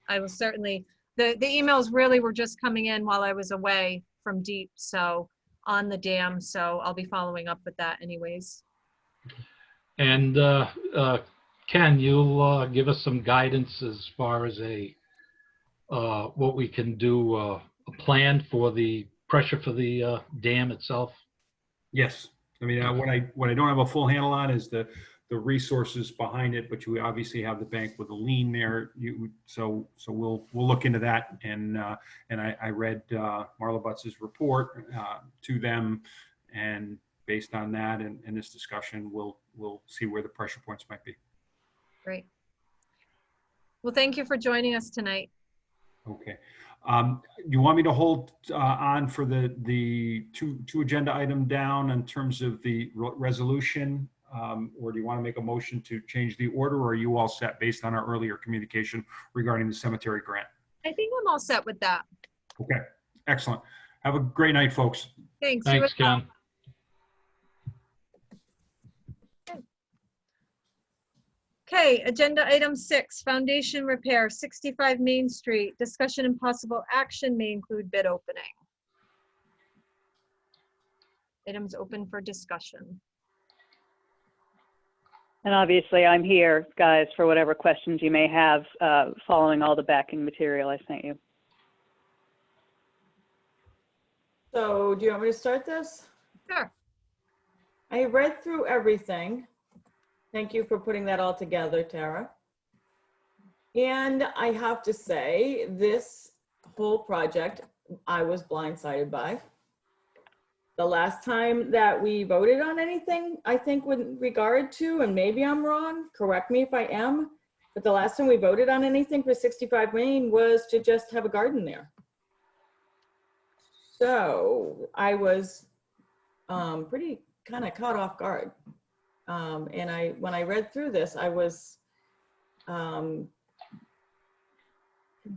I will certainly, the emails really were just coming in while I was away from Deep, so on the dam. So I'll be following up with that anyways. And Ken, you'll give us some guidance as far as what we can do, a plan for the pressure for the dam itself? Yes. I mean, what I don't have a full handle on is the resources behind it, but you obviously have the bank with a lien there. So we'll look into that. And I read Marla Butts's report to them, and based on that and this discussion, we'll see where the pressure points might be. Great. Well, thank you for joining us tonight. Okay. You want me to hold on for the two agenda item down in terms of the resolution, or do you want to make a motion to change the order, or are you all set based on our earlier communication regarding the cemetery grant? I think I'm all set with that. Okay, excellent. Have a great night, folks. Thanks. Thanks, Ken. Okay, agenda item 6, foundation repair, 65 Main Street. Discussion and possible action may include bid opening. Items open for discussion. And obviously, I'm here, guys, for whatever questions you may have following all the backing material I sent you. So do you want me to start this? Sure. I read through everything. Thank you for putting that all together, Tara. And I have to say, this whole project, I was blindsided by. The last time that we voted on anything, I think with regard to, and maybe I'm wrong, correct me if I am, but the last time we voted on anything for 65 Main was to just have a garden there. So I was pretty kind of caught off guard. And when I read through this, I was concerned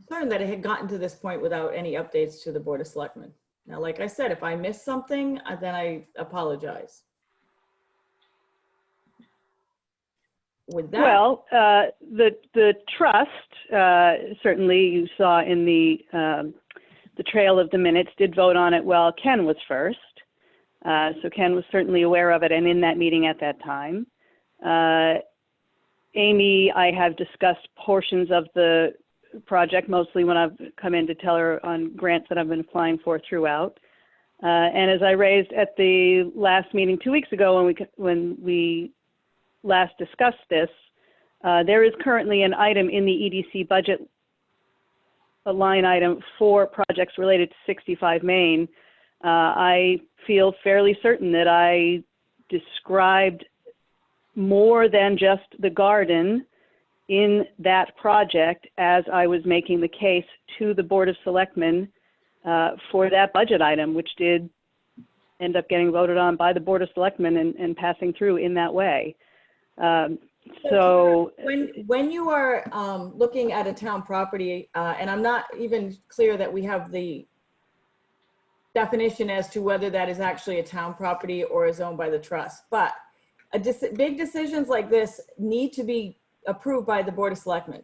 that it had gotten to this point without any updates to the Board of Selectmen. Now, like I said, if I missed something, then I apologize. With that, Well, the trust, certainly you saw in the trail of the minutes, did vote on it while Ken was first. So Ken was certainly aware of it and in that meeting at that time. Amy, I have discussed portions of the project, mostly when I've come in to tell her on grants that I've been applying for throughout. And as I raised at the last meeting 2 weeks ago when we last discussed this, there is currently an item in the EDC budget, a line item for projects related to 65 Main. I feel fairly certain that I described more than just the garden in that project as I was making the case to the Board of Selectmen for that budget item, which did end up getting voted on by the Board of Selectmen and passing through in that way. So, When you are looking at a town property, and I'm not even clear that we have the definition as to whether that is actually a town property or is owned by the trust, but big decisions like this need to be approved by the Board of Selectmen.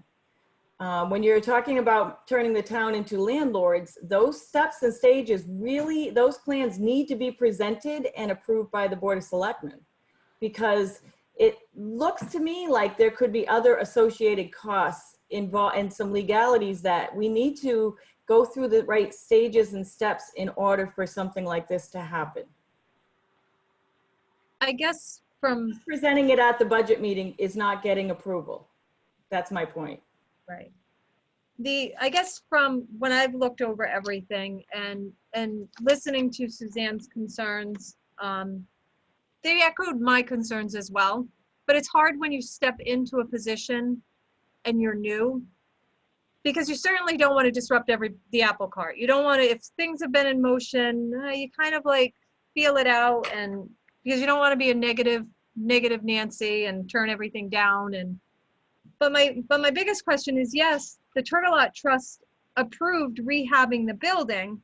When you're talking about turning the town into landlords, those steps and stages really, those plans need to be presented and approved by the Board of Selectmen, because it looks to me like there could be other associated costs involved and some legalities that we need to go through the right stages and steps in order for something like this to happen. I guess from, Presenting it at the budget meeting is not getting approval. That's my point. right. I guess from when I've looked over everything and listening to Suzanne's concerns, they echoed my concerns as well, but it's hard when you step into a position and you're new, because you certainly don't want to disrupt the apple cart. You don't want to, if things have been in motion, you kind of like feel it out, and because you don't want to be a negative Nancy and turn everything down. But my biggest question is, yes, the Turtle Lot Trust approved rehabbing the building,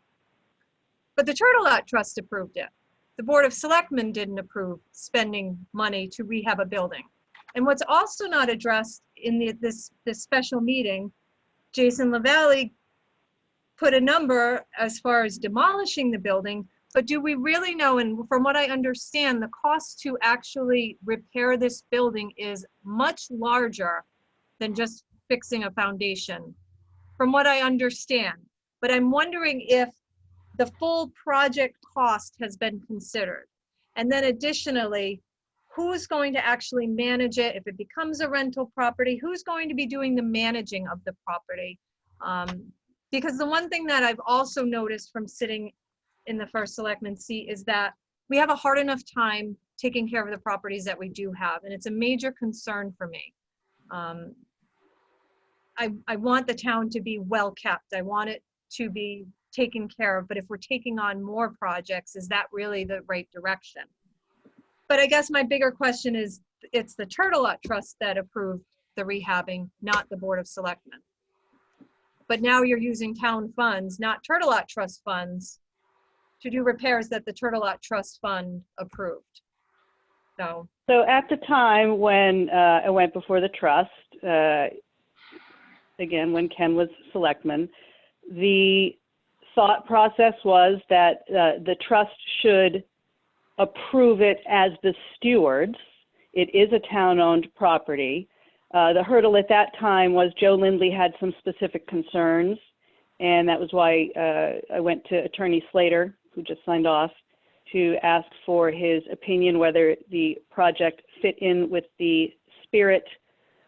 but the Turtle Lot Trust approved it. The Board of Selectmen didn't approve spending money to rehab a building. And what's also not addressed in this special meeting, Jason LaValle put a number as far as demolishing the building, but do we really know, and from what I understand, the cost to actually repair this building is much larger than just fixing a foundation, from what I understand. But I'm wondering if the full project cost has been considered. And then additionally, who's going to actually manage it? If it becomes a rental property, who's going to be doing the managing of the property? Because the one thing that I've also noticed from sitting in the first selectman seat is that we have a hard enough time taking care of the properties that we do have. And it's a major concern for me. I want the town to be well kept. I want it to be taken care of, but if we're taking on more projects, is that really the right direction? But I guess my bigger question is, it's the Turtle Lot Trust that approved the rehabbing, not the Board of Selectmen. But now you're using town funds, not Turtle Lot Trust funds, to do repairs that the Turtle Lot Trust Fund approved. So at the time when I went before the trust, again, when Ken was selectman, the thought process was that the trust should approve it as the stewards. It is a town-owned property. The hurdle at that time was Joe Lindley had some specific concerns, and that was why I went to Attorney Slater, who just signed off, to ask for his opinion whether the project fit in with the spirit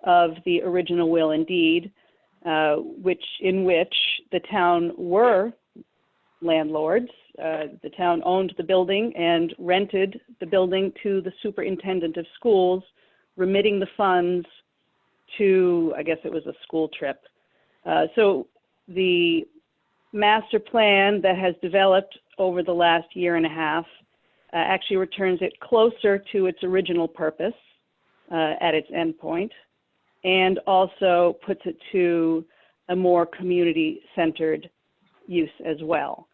of the original will and deed, in which the town were landlords. The town owned the building and rented the building to the superintendent of schools, remitting the funds to, I guess it was a school trip. So the master plan that has developed over the last year and a half actually returns it closer to its original purpose at its endpoint, and also puts it to a more community-centered use as well.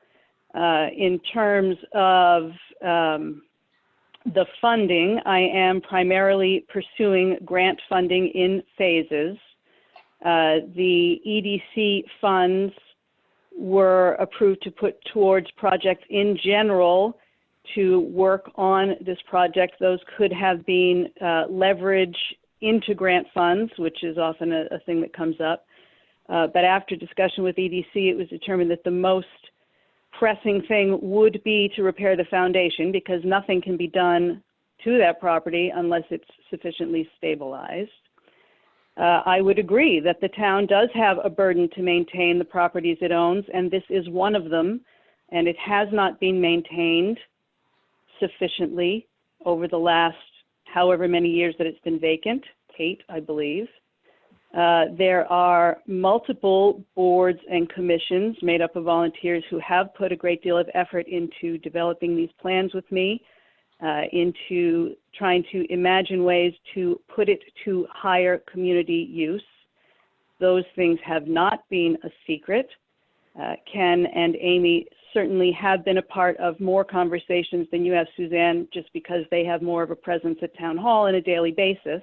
In terms of the funding, I am primarily pursuing grant funding in phases. The EDC funds were approved to put towards projects in general to work on this project. Those could have been leverage into grant funds, which is often a thing that comes up. But after discussion with EDC, it was determined that the most pressing thing would be to repair the foundation, because nothing can be done to that property unless it's sufficiently stabilized. I would agree that the town does have a burden to maintain the properties it owns, and this is one of them, and it has not been maintained sufficiently over the last however many years that it's been vacant, 8, I believe. There are multiple boards and commissions made up of volunteers who have put a great deal of effort into developing these plans with me. into trying to imagine ways to put it to higher community use. Those things have not been a secret. Ken and Amy certainly have been a part of more conversations than you have, Suzanne, just because they have more of a presence at Town Hall on a daily basis.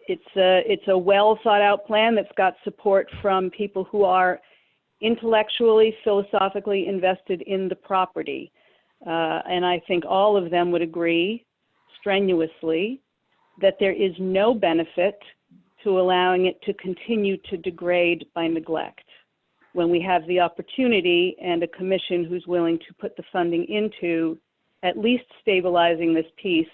It's a well thought out plan that's got support from people who are intellectually, philosophically invested in the property. And I think all of them would agree strenuously that there is no benefit to allowing it to continue to degrade by neglect when we have the opportunity and a commission who's willing to put the funding into at least stabilizing this piece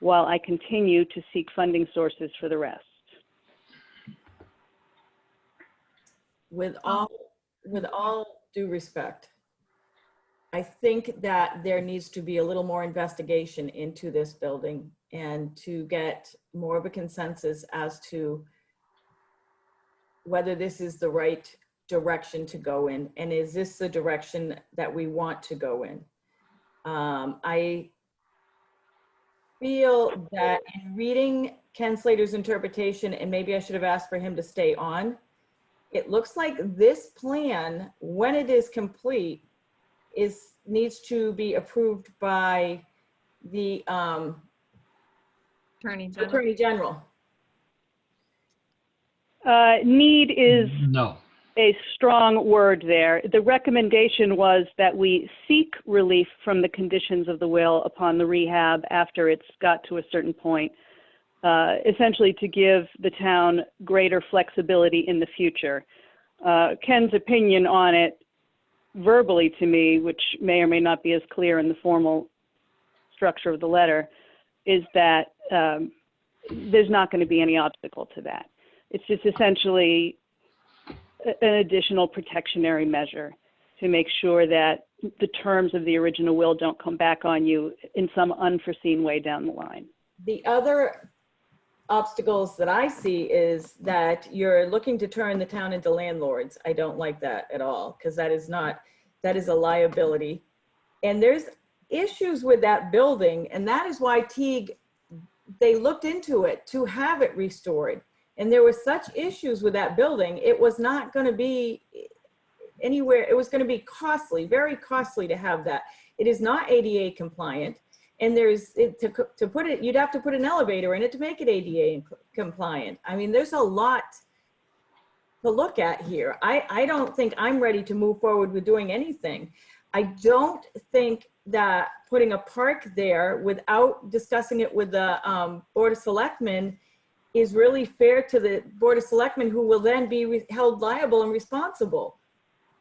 while I continue to seek funding sources for the rest. With all due respect, I think that there needs to be a little more investigation into this building and to get more of a consensus as to whether this is the right direction to go in, and is this the direction that we want to go in. I feel that in reading Ken Slater's interpretation, and maybe I should have asked for him to stay on, it looks like this plan, when it is complete, needs to be approved by the Attorney General. Need is No. a strong word there. The recommendation was that we seek relief from the conditions of the will upon the rehab after it's got to a certain point, essentially to give the town greater flexibility in the future. Ken's opinion on it verbally to me, which may or may not be as clear in the formal structure of the letter, is that there's not going to be any obstacle to that. It's just essentially an additional protectionary measure to make sure that the terms of the original will don't come back on you in some unforeseen way down the line. The other obstacles that I see is that you're looking to turn the town into landlords. I don't like that at all, because that is a liability. And there's issues with that building, and that is why Teague, they looked into it to have it restored. And there were such issues with that building, it was not going to be anywhere, it was going to be costly, very costly to have that. It is not ADA compliant. And to put it, you'd have to put an elevator in it to make it ADA compliant. I mean, there's a lot to look at here. I don't think I'm ready to move forward with doing anything. I don't think that putting a park there without discussing it with the Board of Selectmen is really fair to the Board of Selectmen, who will then be held liable and responsible.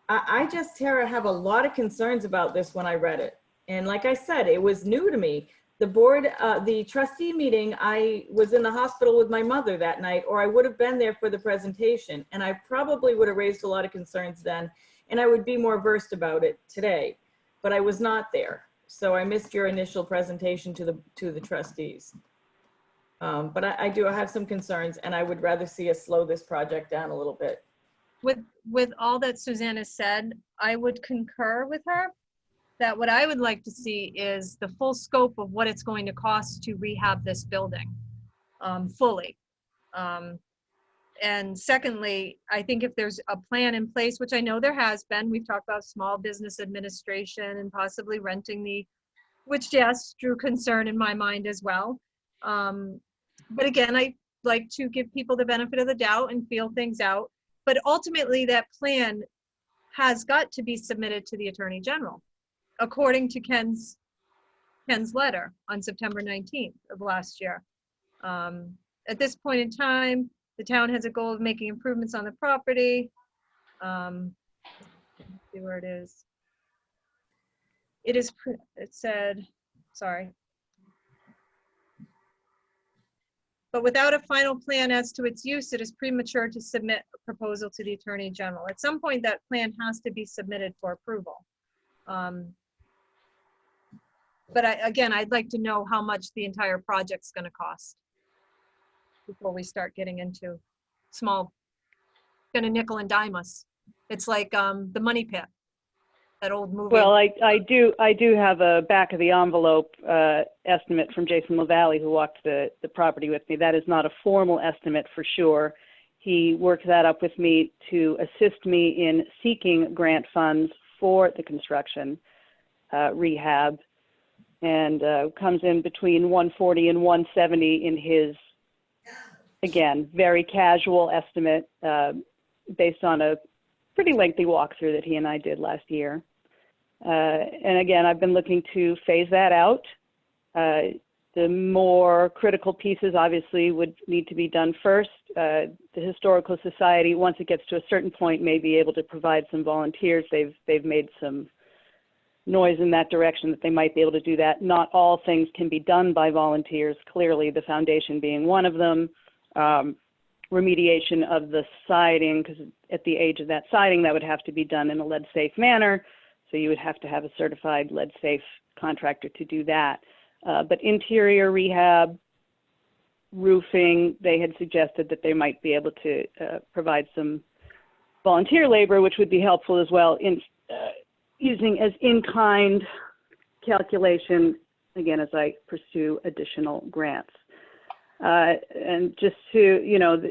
I just, Tara, have a lot of concerns about this when I read it. And like I said, it was new to me. The board, the trustee meeting, I was in the hospital with my mother that night, or I would have been there for the presentation. And I probably would have raised a lot of concerns then, and I would be more versed about it today, but I was not there. So I missed your initial presentation to the trustees. But I do have some concerns, and I would rather see us slow this project down a little bit. With all that Susanna said, I would concur with her that what I would like to see is the full scope of what it's going to cost to rehab this building fully. And secondly, I think if there's a plan in place, which I know there has been, we've talked about small business administration and possibly renting which yes, drew concern in my mind as well. But again, I like to give people the benefit of the doubt and feel things out. But ultimately, that plan has got to be submitted to the Attorney General, according to Ken's letter on September 19th of last year. At this point in time, the town has a goal of making improvements on the property. Let's see where it is. It said, sorry. But without a final plan as to its use, it is premature to submit a proposal to the Attorney General. At some point, that plan has to be submitted for approval. But again, I'd like to know how much the entire project's going to cost before we start getting into small, going to nickel and dime us. It's like the money pit. that old movie. Well, I do have a back of the envelope estimate from Jason LaValle, who walked the property with me. That is not a formal estimate for sure. He worked that up with me to assist me in seeking grant funds for the construction rehab, and comes in between 140 and 170 in his, again, very casual estimate based on a pretty lengthy walkthrough that he and I did last year. And again, I've been looking to phase that out. The more critical pieces obviously would need to be done first. The Historical Society, once it gets to a certain point, may be able to provide some volunteers. They've made some noise in that direction that they might be able to do that. Not all things can be done by volunteers, clearly the foundation being one of them. Remediation of the siding, because at the age of that siding, that would have to be done in a lead-safe manner. So you would have to have a certified lead-safe contractor to do that. But interior rehab, roofing, they had suggested that they might be able to provide some volunteer labor, which would be helpful as well in using as in-kind calculation, again, as I pursue additional grants. And just to, you know,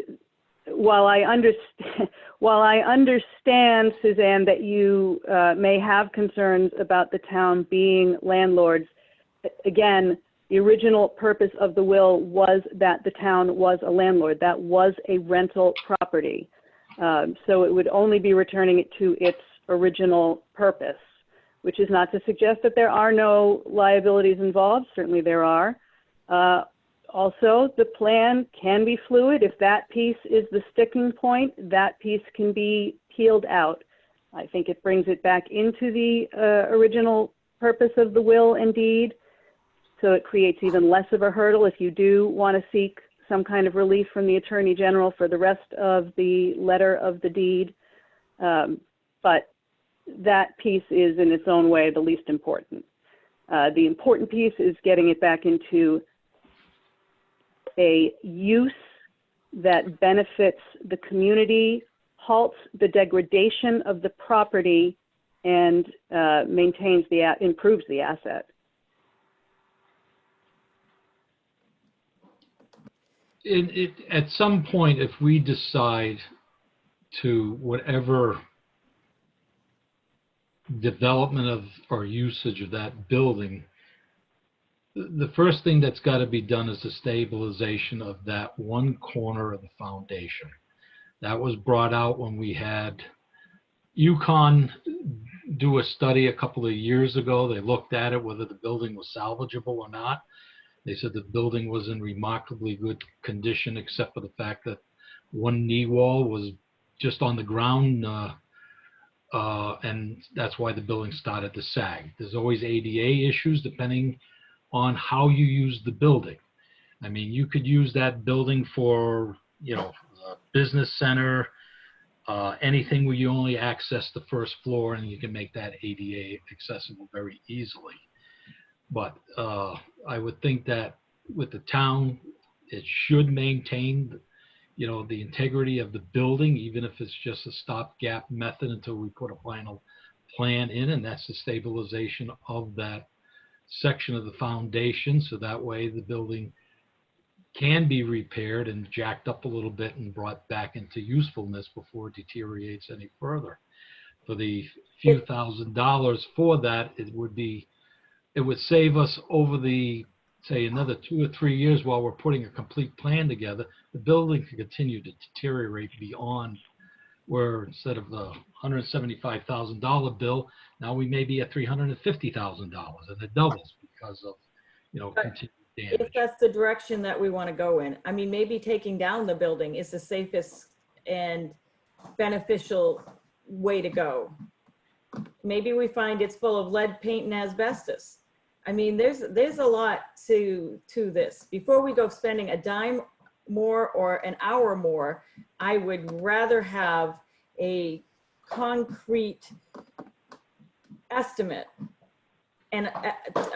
while I understand, Suzanne, that you may have concerns about the town being landlords, again, the original purpose of the will was that the town was a landlord. That was a rental property. So it would only be returning it to its original purpose, which is not to suggest that there are no liabilities involved. Certainly there are. Also, the plan can be fluid. If that piece is the sticking point, that piece can be peeled out. I think it brings it back into the original purpose of the will and deed. So it creates even less of a hurdle if you do want to seek some kind of relief from the Attorney General for the rest of the letter of the deed. But that piece is in its own way the least important. The important piece is getting it back into a use that benefits the community, halts the degradation of the property, and improves the asset. At some point, if we decide to whatever development of or usage of that building, the first thing that's got to be done is the stabilization of that one corner of the foundation. That was brought out when we had UConn do a study a couple of years ago. They looked at it, whether the building was salvageable or not. They said the building was in remarkably good condition, except for the fact that one knee wall was just on the ground, and that's why the building started to sag. There's always ADA issues depending on how you use the building. I mean, you could use that building for, you know, a business center, anything where you only access the first floor, and you can make that ADA accessible very easily. But I would think that with the town, it should maintain, you know, the integrity of the building, even if it's just a stopgap method until we put a final plan in, and that's the stabilization of that section of the foundation, so that way the building can be repaired and jacked up a little bit and brought back into usefulness before it deteriorates any further. For the few $1,000s for that, it would save us over the, say, another 2 or 3 years while we're putting a complete plan together. The building can continue to deteriorate beyond where, instead of the $175,000 bill, now we may be at $350,000, and it doubles because of, you know, continued damage. If that's the direction that we want to go in, I mean, maybe taking down the building is the safest and beneficial way to go. Maybe we find it's full of lead paint and asbestos. I mean, there's a lot to this. Before we go spending a dime more or an hour more, I would rather have a concrete estimate and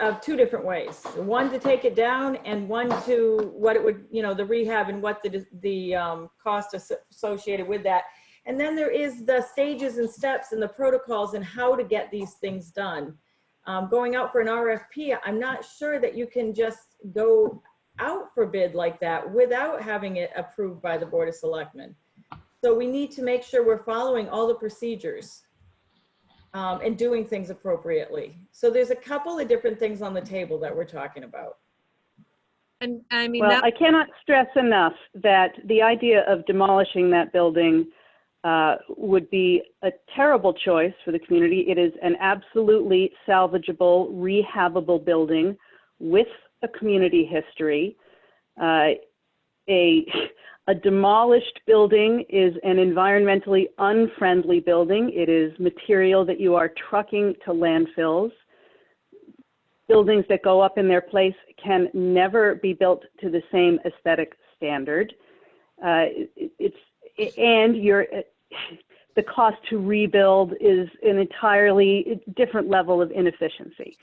of two different ways. One to take it down, and one to what it would, you know, the rehab and what the cost associated with that. And then there is the stages and steps and the protocols and how to get these things done. Going out for an RFP, I'm not sure that you can just go out for bid like that without having it approved by the Board of Selectmen. So we need to make sure we're following all the procedures and doing things appropriately. So there's a couple of different things on the table that we're talking about. And I mean, Well, that, I cannot stress enough that the idea of demolishing that building would be a terrible choice for the community. It is an absolutely salvageable, rehabable building with a community history. A demolished building is an environmentally unfriendly building. It is material that you are trucking to landfills. Buildings that go up in their place can never be built to the same aesthetic standard. The cost to rebuild is an entirely different level of inefficiency.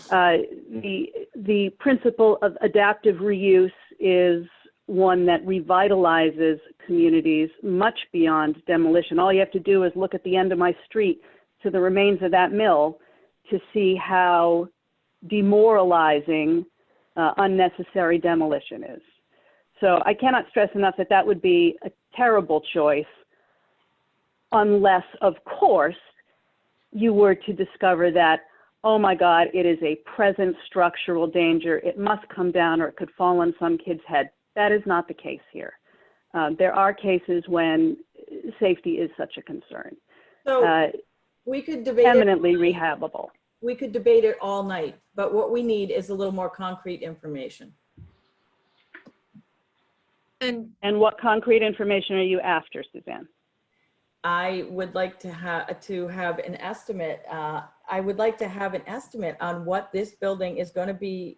The principle of adaptive reuse is one that revitalizes communities much beyond demolition. All you have to do is look at the end of my street to the remains of that mill to see how demoralizing unnecessary demolition is. So I cannot stress enough that that would be a terrible choice unless, of course, you were to discover that, oh my God, it is a present structural danger. It must come down or it could fall on some kid's head. That is not the case here. There are cases when safety is such a concern. So we could debate Eminently it. rehabable. We could debate it all night, but what we need is a little more concrete information. and And what concrete information are you after, Suzanne? I would like to have an estimate. I would like to have an estimate on what this building is going to be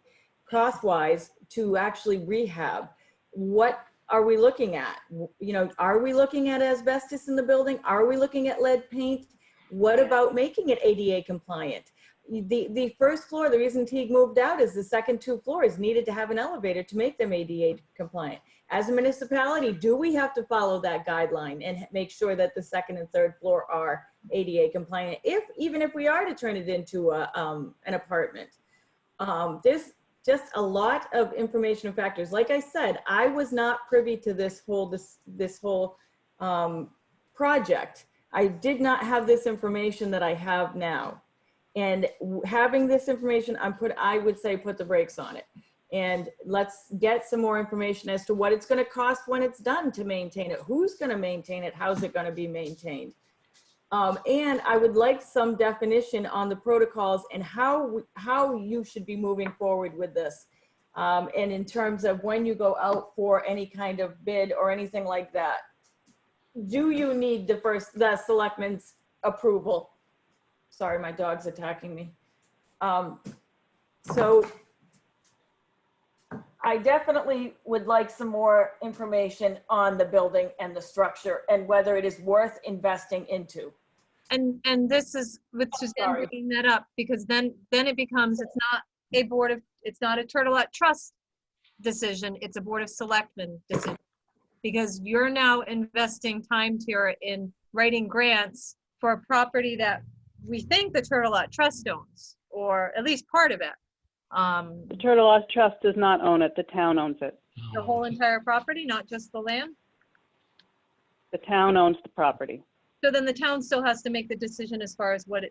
cost-wise to actually rehab. What are we looking at? You know, are we looking at asbestos in the building? Are we looking at lead paint? What about making it ADA compliant? The first floor, the reason Teague moved out is the second two floors needed to have an elevator to make them ADA compliant. As a municipality, do we have to follow that guideline and make sure that the second and third floor are ADA compliant, even if we are to turn it into an apartment? There's just a lot of information and factors. Like I said, I was not privy to this whole project. I did not have this information that I have now. And having this information, I would say put the brakes on it. And let's get some more information as to what it's going to cost when it's done to maintain it. Who's going to maintain it? How's it going to be maintained? And I would like some definition on the protocols and how you should be moving forward with this. And in terms of when you go out for any kind of bid or anything like that, do you need the selectmen's approval? Sorry, my dog's attacking me. So I definitely would like some more information on the building and the structure and whether it is worth investing into. and this is with Suzanne Sorry. bringing that up, because then it becomes, it's not a Turtle Lot Trust decision, it's a Board of Selectmen decision. Because you're now investing time here in writing grants for a property that we think the Turtle Lot Trust owns, or at least part of it. The Turtle Lot Trust does not own it. The town owns it. The whole entire property, not just the land? The town owns the property. So then the town still has to make the decision as far as what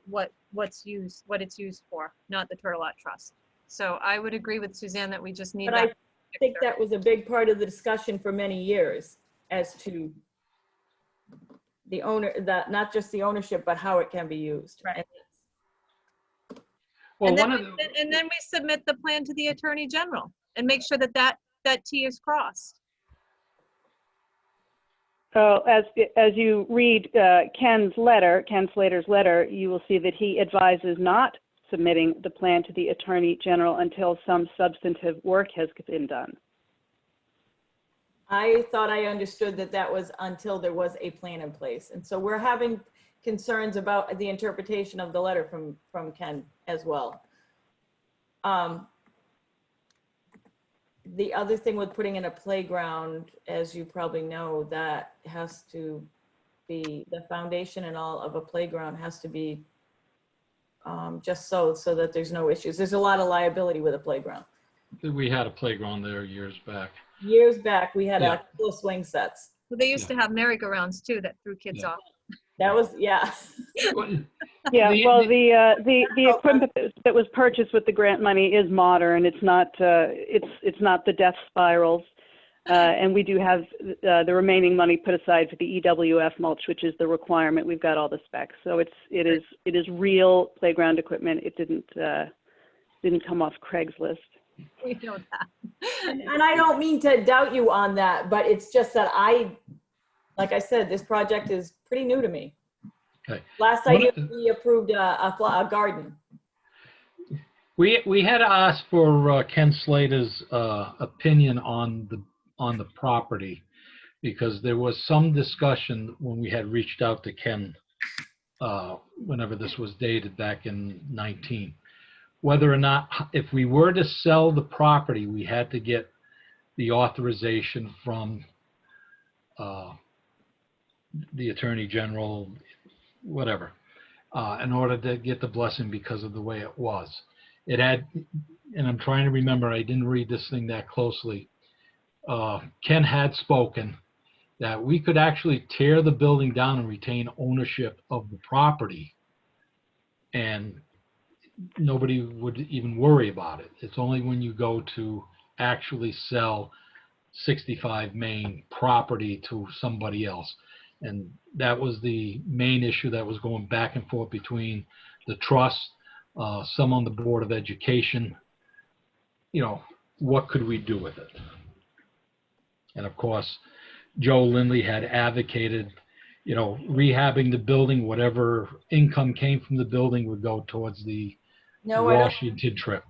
it's used for, not the Turtle Lot Trust. So I would agree with Suzanne that we just need But that. I think that was a big part of the discussion for many years as to the owner, not just the ownership, but how it can be used. Right. Well, And then, one of the, and then we submit the plan to the Attorney General and make sure that T is crossed. So as you read Ken Slater's letter, you will see that he advises not submitting the plan to the Attorney General until some substantive work has been done. I thought I understood that was until there was a plan in place. And so we're having concerns about the interpretation of the letter from Ken as well. The other thing with putting in a playground, as you probably know, that has to the foundation and all of a playground has to be just so that there's no issues. There's a lot of liability with a playground. We had a playground there years back. Years back, we had Yeah. a couple of swing sets. Well, they used to have merry-go-rounds too that threw kids Yeah. off. That was, yeah. Yeah, The- well, the equipment that was purchased with the grant money is modern. It's not the death spirals. And we do have the remaining money put aside for the EWF mulch, which is the requirement. We've got all the specs. So it is real playground equipment. It didn't come off Craigslist. We know that. And I don't mean to doubt you on that, but it's just that like I said, this project is pretty new to me. Okay. Last I knew, we approved a garden. We had asked for Ken Slater's opinion on the property, because there was some discussion when we had reached out to Ken, whenever this was dated back in 19, whether or not, if we were to sell the property, we had to get the authorization from the Attorney General, whatever, in order to get the blessing because of the way it was. It had, and I'm trying to remember, I didn't read this thing that closely. Ken had spoken that we could actually tear the building down and retain ownership of the property, and nobody would even worry about it. It's only when you go to actually sell 65 Main property to somebody else. And that was the main issue that was going back and forth between the trust, some on the Board of Education. You know, what could we do with it? And of course, Joe Lindley had advocated, you know, rehabbing the building, whatever income came from the building would go towards the No, I don't. Washington trip.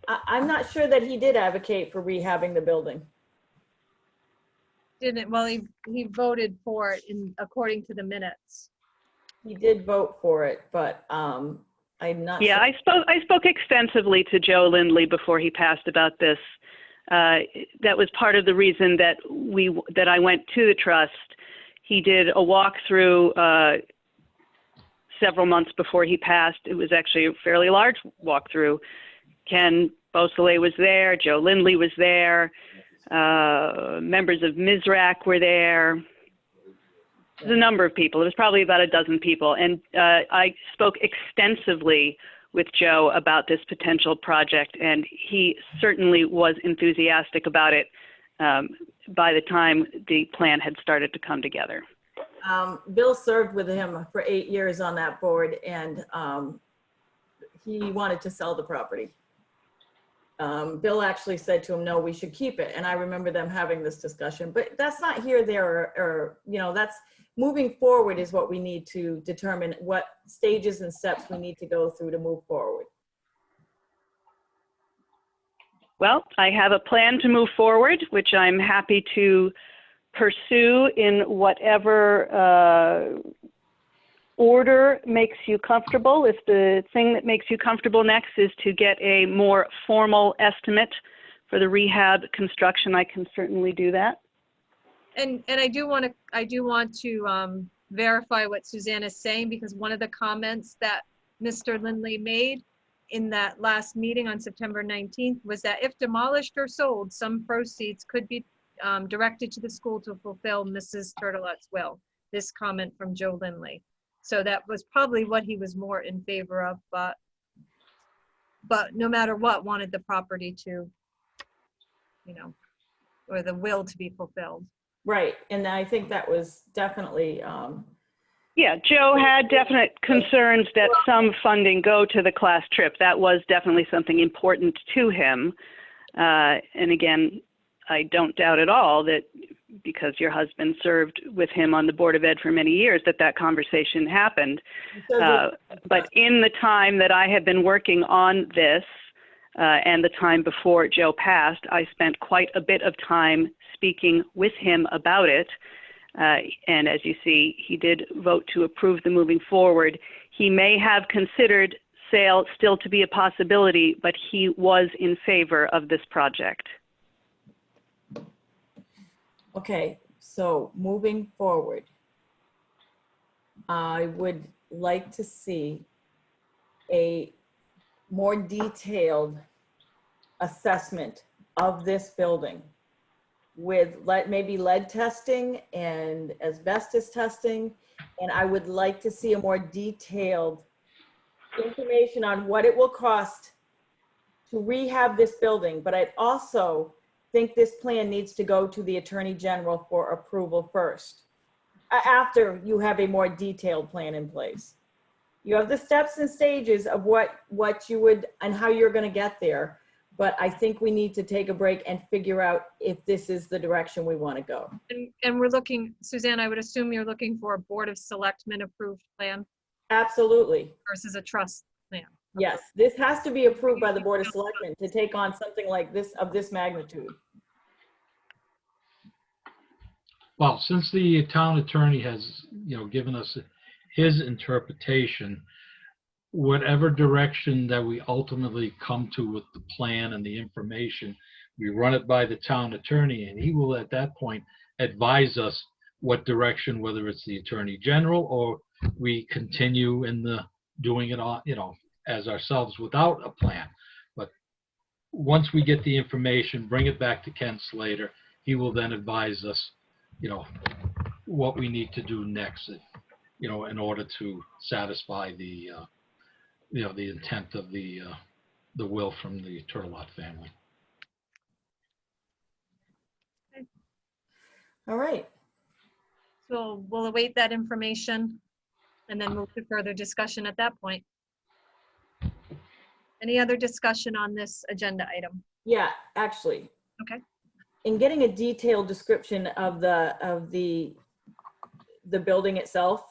I'm not sure that he did advocate for rehabbing the building. Didn't, well, he voted for it according to the minutes. He did vote for it, but I'm not. Yeah, sure. I spoke extensively to Joe Lindley before he passed about this. That was part of the reason that I went to the trust. He did a walkthrough several months before he passed. It was actually a fairly large walkthrough. Ken Beausoleil was there, Joe Lindley was there, members of MISRAC were there. There's a number of people. It was probably about a dozen people. And I spoke extensively with Joe about this potential project, and he certainly was enthusiastic about it by the time the plan had started to come together. Bill served with him for 8 years on that board, and he wanted to sell the property. Bill actually said to him, no, we should keep it. And I remember them having this discussion, but that's not here, there, or you know, that's moving forward is what we need to determine what stages and steps we need to go through to move forward. Well, I have a plan to move forward, which I'm happy to pursue in whatever order makes you comfortable. If the thing that makes you comfortable next is to get a more formal estimate for the rehab construction, I can certainly do that. And I do want to verify what Suzanne is saying, because one of the comments that Mr. Lindley made in that last meeting on September 19th was that if demolished or sold, some proceeds could be directed to the school to fulfill Mrs. Turtelot's will. This comment from Joe Lindley. So that was probably what he was more in favor of, but no matter what, wanted the property to, you know, or the will to be fulfilled. Right, and I think that was definitely. Yeah, Joe had definite concerns that some funding go to the class trip. That was definitely something important to him. And again, I don't doubt at all that because your husband served with him on the Board of Ed for many years, that conversation happened. But in the time that I have been working on this and the time before Joe passed, I spent quite a bit of time speaking with him about it. And as you see, he did vote to approve the moving forward. He may have considered sale still to be a possibility, but he was in favor of this project. Okay, so moving forward, I would like to see a more detailed assessment of this building with maybe lead testing and asbestos testing. And I would like to see a more detailed information on what it will cost to rehab this building. But I also think this plan needs to go to the Attorney General for approval first, after you have a more detailed plan in place. You have the steps and stages of what you would and how you're going to get there. But I think we need to take a break and figure out if this is the direction we want to go. And we're looking, Suzanne, I would assume you're looking for a Board of Selectmen approved plan Absolutely. versus a trust plan. Yes, this has to be approved by the Board of Selectmen to take on something like this, of this magnitude. Well, since the town attorney has, given us his interpretation, whatever direction that we ultimately come to with the plan and the information, we run it by the town attorney, and he will at that point advise us what direction, whether it's the Attorney General or we continue in the doing it all, as ourselves without a plan. But once we get the information, bring it back to Ken Slater, he will then advise us, what we need to do next, in order to satisfy the intent of the will from the Turtelot family. All right. So we'll await that information and then move to further discussion at that point. Any other discussion on this agenda item? Yeah, actually. Okay. In getting a detailed description of the building itself,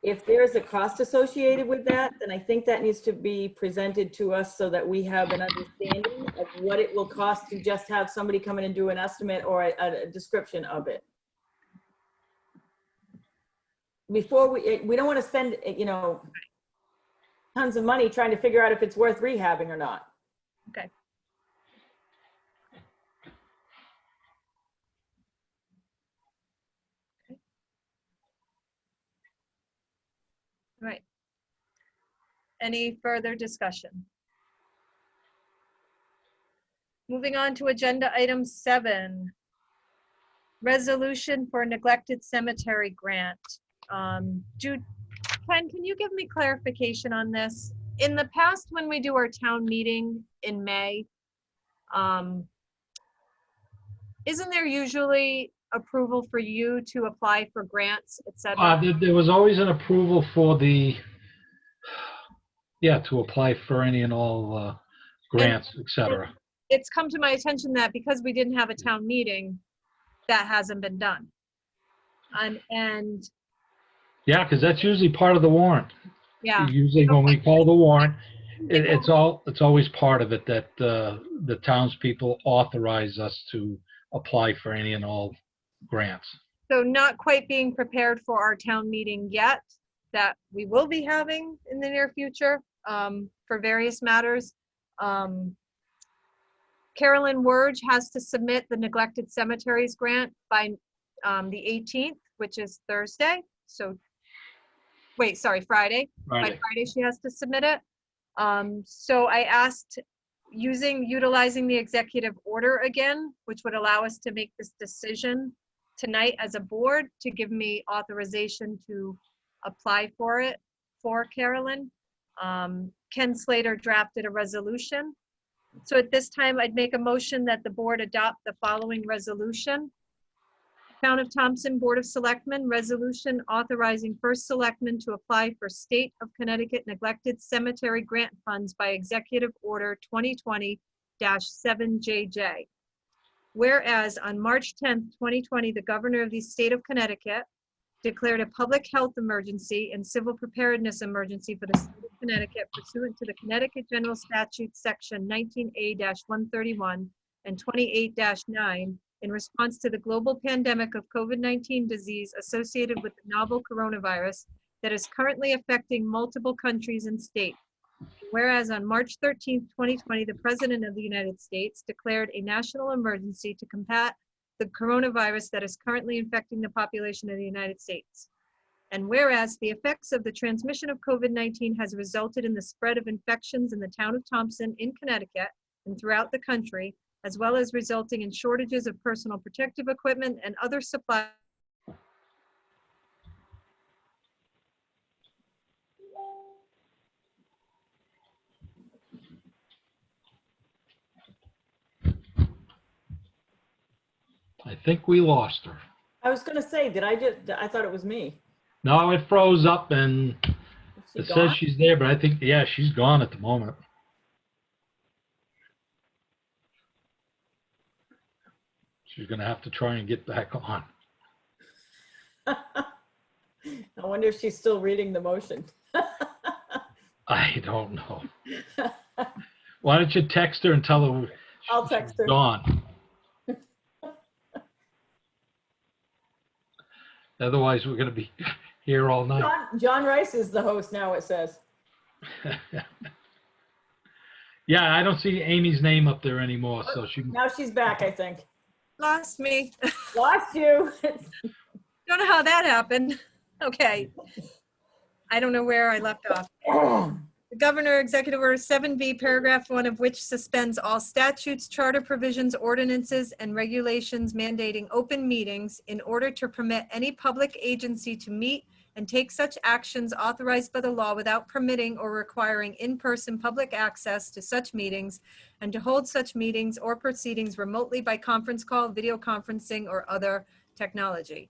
if there's a cost associated with that, then I think that needs to be presented to us so that we have an understanding of what it will cost to just have somebody come in and do an estimate or a description of it. Before we don't want to spend, tons of money trying to figure out if it's worth rehabbing or not. Okay. Right. Any further discussion? Moving on to agenda item 7, resolution for neglected cemetery grant. Jude, Ken, can you give me clarification on this? In the past, when we do our town meeting in May, isn't there usually approval for you to apply for grants, et cetera? There was always an approval for to apply for any and all grants, et cetera. It's come to my attention that because we didn't have a town meeting, that hasn't been done. And Yeah, because that's usually part of the warrant. yeah, Usually when we call the warrant, it's always part of it that the townspeople authorize us to apply for any and all grants. so not quite being prepared for our town meeting yet, that we will be having in the near future for various matters. Carolyn Wurge has to submit the neglected cemeteries grant by the 18th, which is Thursday. So, wait, sorry, Friday. By Friday, she has to submit it. So I asked, utilizing the executive order again, which would allow us to make this decision tonight as a board, to give me authorization to apply for it for Carolyn. Ken Slater drafted a resolution. So at this time, I'd make a motion that the board adopt the following resolution. Town of Thompson Board of Selectmen resolution authorizing first selectman to apply for State of Connecticut neglected cemetery grant funds by Executive Order 2020-7JJ. Whereas on March 10th, 2020, the governor of the state of Connecticut declared a public health emergency and civil preparedness emergency for the state of Connecticut pursuant to the Connecticut General Statute Section 19A-131 and 28-9 in response to the global pandemic of COVID-19 disease associated with the novel coronavirus that is currently affecting multiple countries and states. Whereas on March 13th, 2020, the President of the United States declared a national emergency to combat the coronavirus that is currently infecting the population of the United States. And whereas the effects of the transmission of COVID-19 has resulted in the spread of infections in the town of Thompson in Connecticut and throughout the country, as well as resulting in shortages of personal protective equipment and other supplies. I think we lost her. I was gonna say, I thought it was me. No, it froze up and Is she it gone? says she's there, but I think, yeah, she's gone at the moment. She's gonna have to try and get back on. I wonder if she's still reading the motion. I don't know. Why don't you text her and tell her I'll text she's her. gone? Otherwise, we're gonna be here all night. John Rice is the host now, it says. Yeah, I don't see Amy's name up there anymore, so she. Now she's back, I think. Lost me. Lost you. Don't know how that happened. Okay. I don't know where I left off. The Governor Executive Order 7B, paragraph 1 of which suspends all statutes, charter provisions, ordinances, and regulations mandating open meetings in order to permit any public agency to meet and take such actions authorized by the law without permitting or requiring in-person public access to such meetings and to hold such meetings or proceedings remotely by conference call, video conferencing, or other technology.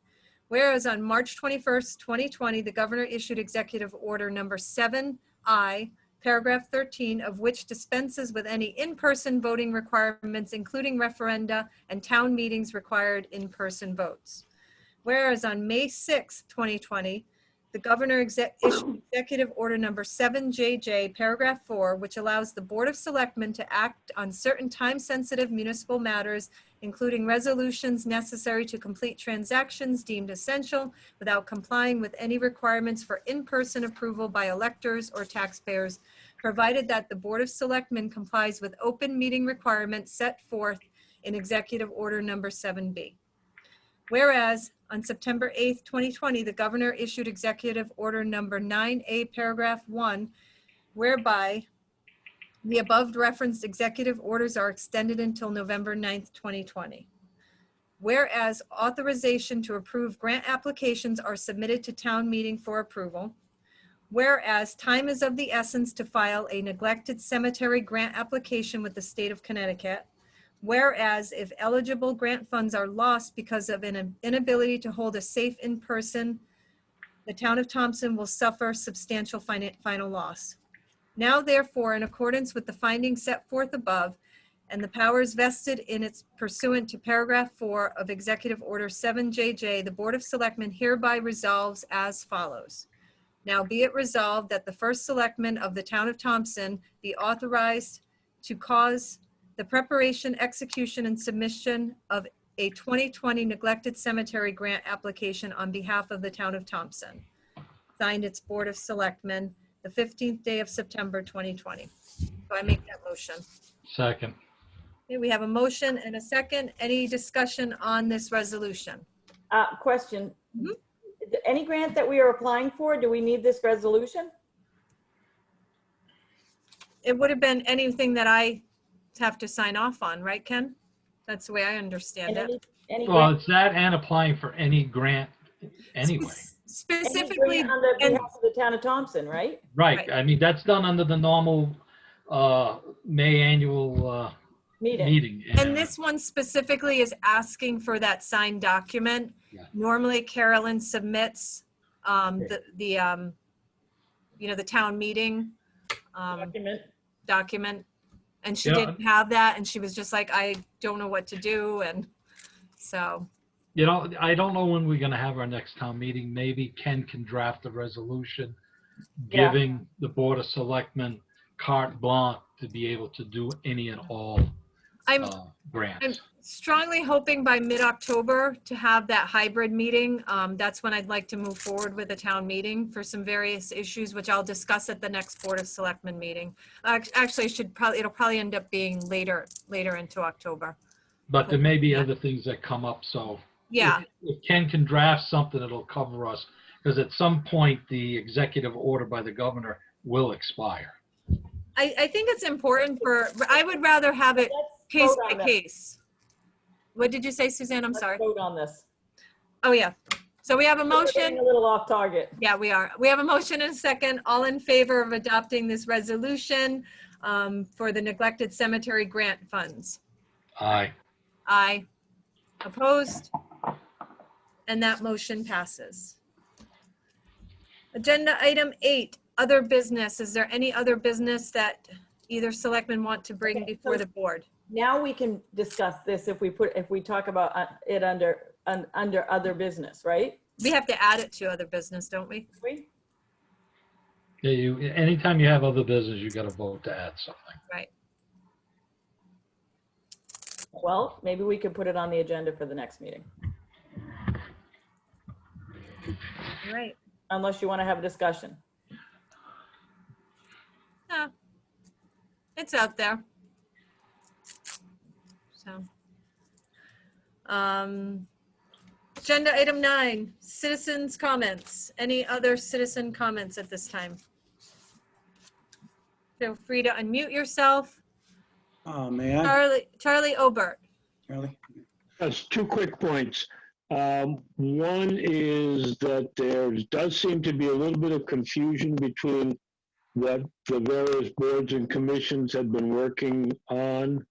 Whereas on March 21st, 2020, the governor issued Executive Order number 7I, paragraph 13, of which dispenses with any in-person voting requirements, including referenda and town meetings required in-person votes. Whereas on May 6th, 2020, the governor issued Executive Order number 7JJ, paragraph 4, which allows the Board of Selectmen to act on certain time-sensitive municipal matters, including resolutions necessary to complete transactions deemed essential without complying with any requirements for in-person approval by electors or taxpayers, provided that the Board of Selectmen complies with open meeting requirements set forth in Executive Order number 7B. Whereas on September 8th, 2020, the governor issued Executive Order number 9A, paragraph 1, whereby the above referenced executive orders are extended until November 9th, 2020. Whereas authorization to approve grant applications are submitted to town meeting for approval. Whereas time is of the essence to file a neglected cemetery grant application with the state of Connecticut. Whereas if eligible grant funds are lost because of an inability to hold a safe in-person, the town of Thompson will suffer substantial final loss. Now therefore, in accordance with the findings set forth above and the powers vested in its pursuant to paragraph 4 of Executive Order 7JJ, the Board of Selectmen hereby resolves as follows. Now be it resolved that the first selectman of the town of Thompson be authorized to cause the preparation, execution, and submission of a 2020 neglected cemetery grant application on behalf of the town of Thompson. Signed, its Board of Selectmen, the 15th day of September, 2020. So I make that motion. Second. Okay, we have a motion and a second. Any discussion on this resolution? Question. Mhm. Any grant that we are applying for, do we need this resolution? It would have been anything that I have to sign off on, right, Ken? That's the way I understand And it. any Well, grant- it's that and applying for any grant anyway. any Specifically, grant on the and behalf of the town of Thompson, right? Right. Right. I mean, that's done under the normal May annual meeting. And this one specifically is asking for that signed document. Yeah. Normally Carolyn submits the town meeting document. And she Yeah. didn't have that, and she was just like, I don't know what to do, and so. You know, I don't know when we're gonna have our next town meeting. Maybe Ken can draft a resolution Yeah. giving the Board of Selectmen carte blanche to be able to do any and all I'm grants. strongly hoping by mid-October to have that hybrid meeting. That's when I'd like to move forward with a town meeting for some various issues, which I'll discuss at the next Board of Selectmen meeting. Actually, it'll probably end up being later into October. But there may be other things that come up, so. Yeah, If Ken can draft something, it'll cover us. because at some point, the executive order by the governor will expire. I think it's important I would rather have it Let's case vote by on this. case. What did you say, Suzanne? I'm Let's sorry. vote on this. Oh, yeah. So we have a We're getting motion. a little off target. Yeah, we are. We have a motion and a second. All in favor of adopting this resolution for the neglected cemetery grant funds? Aye. Aye. Opposed? And that motion passes. Agenda item 8, other business. Is there any other business that either selectmen want to bring Okay, before so- the board? Now we can discuss this if we talk about it under other business, right? We have to add it to other business, don't we? We? Yeah, anytime you have other business, you got to vote to add something. Right. Well, maybe we could put it on the agenda for the next meeting, All right. unless you want to have a discussion. Yeah. It's out there. So. Agenda item 9, citizens' comments. Any other citizen comments at this time? Feel free to unmute yourself. May I, Charlie Obert. Charlie? Just 2 quick points. One is that there does seem to be a little bit of confusion between what the various boards and commissions have been working on.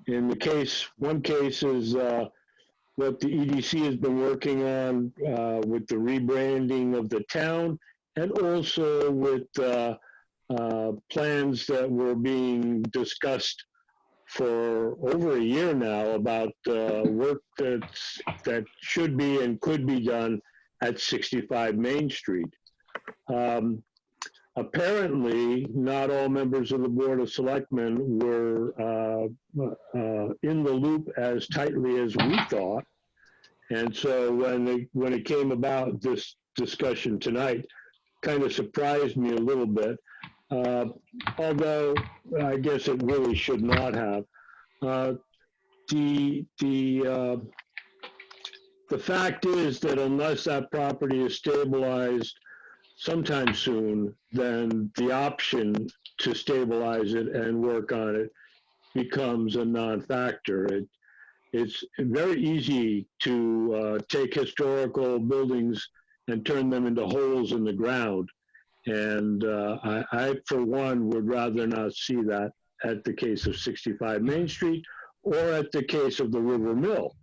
In the case, one case is what the EDC has been working on with the rebranding of the town, and also with plans that were being discussed for over a year now about work that should be and could be done at 65 Main Street. Apparently, not all members of the Board of Selectmen were in the loop as tightly as we thought. And so when it came about, this discussion tonight kind of surprised me a little bit. Although I guess it really should not have. The fact is that unless that property is stabilized sometime soon, then the option to stabilize it and work on it becomes a non-factor. It's very easy to take historical buildings and turn them into holes in the ground. And I, for one, would rather not see that at the case of 65 Main Street or at the case of the River Mill.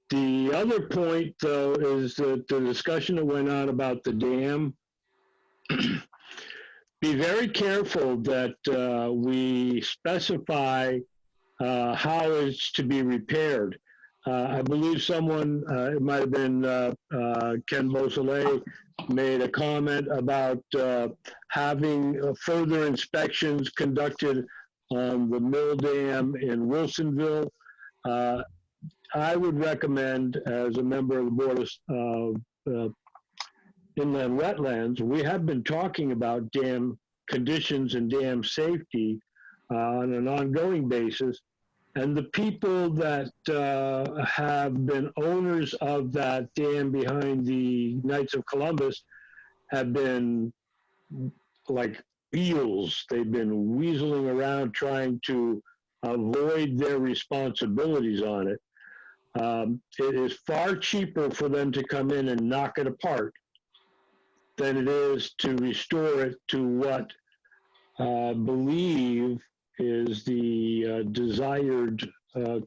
The other point, though, is that the discussion that went on about the dam, be very careful that we specify how it's to be repaired. I believe someone, it might have been Ken Beausoleil, made a comment about having further inspections conducted on the mill dam in Wilsonville. I would recommend, as a member of the Board of Inland Wetlands, we have been talking about dam conditions and dam safety on an ongoing basis. And the people that have been owners of that dam behind the Knights of Columbus have been like eels. They've been weaseling around trying to avoid their responsibilities on it. It is far cheaper for them to come in and knock it apart than it is to restore it to what I believe is the desired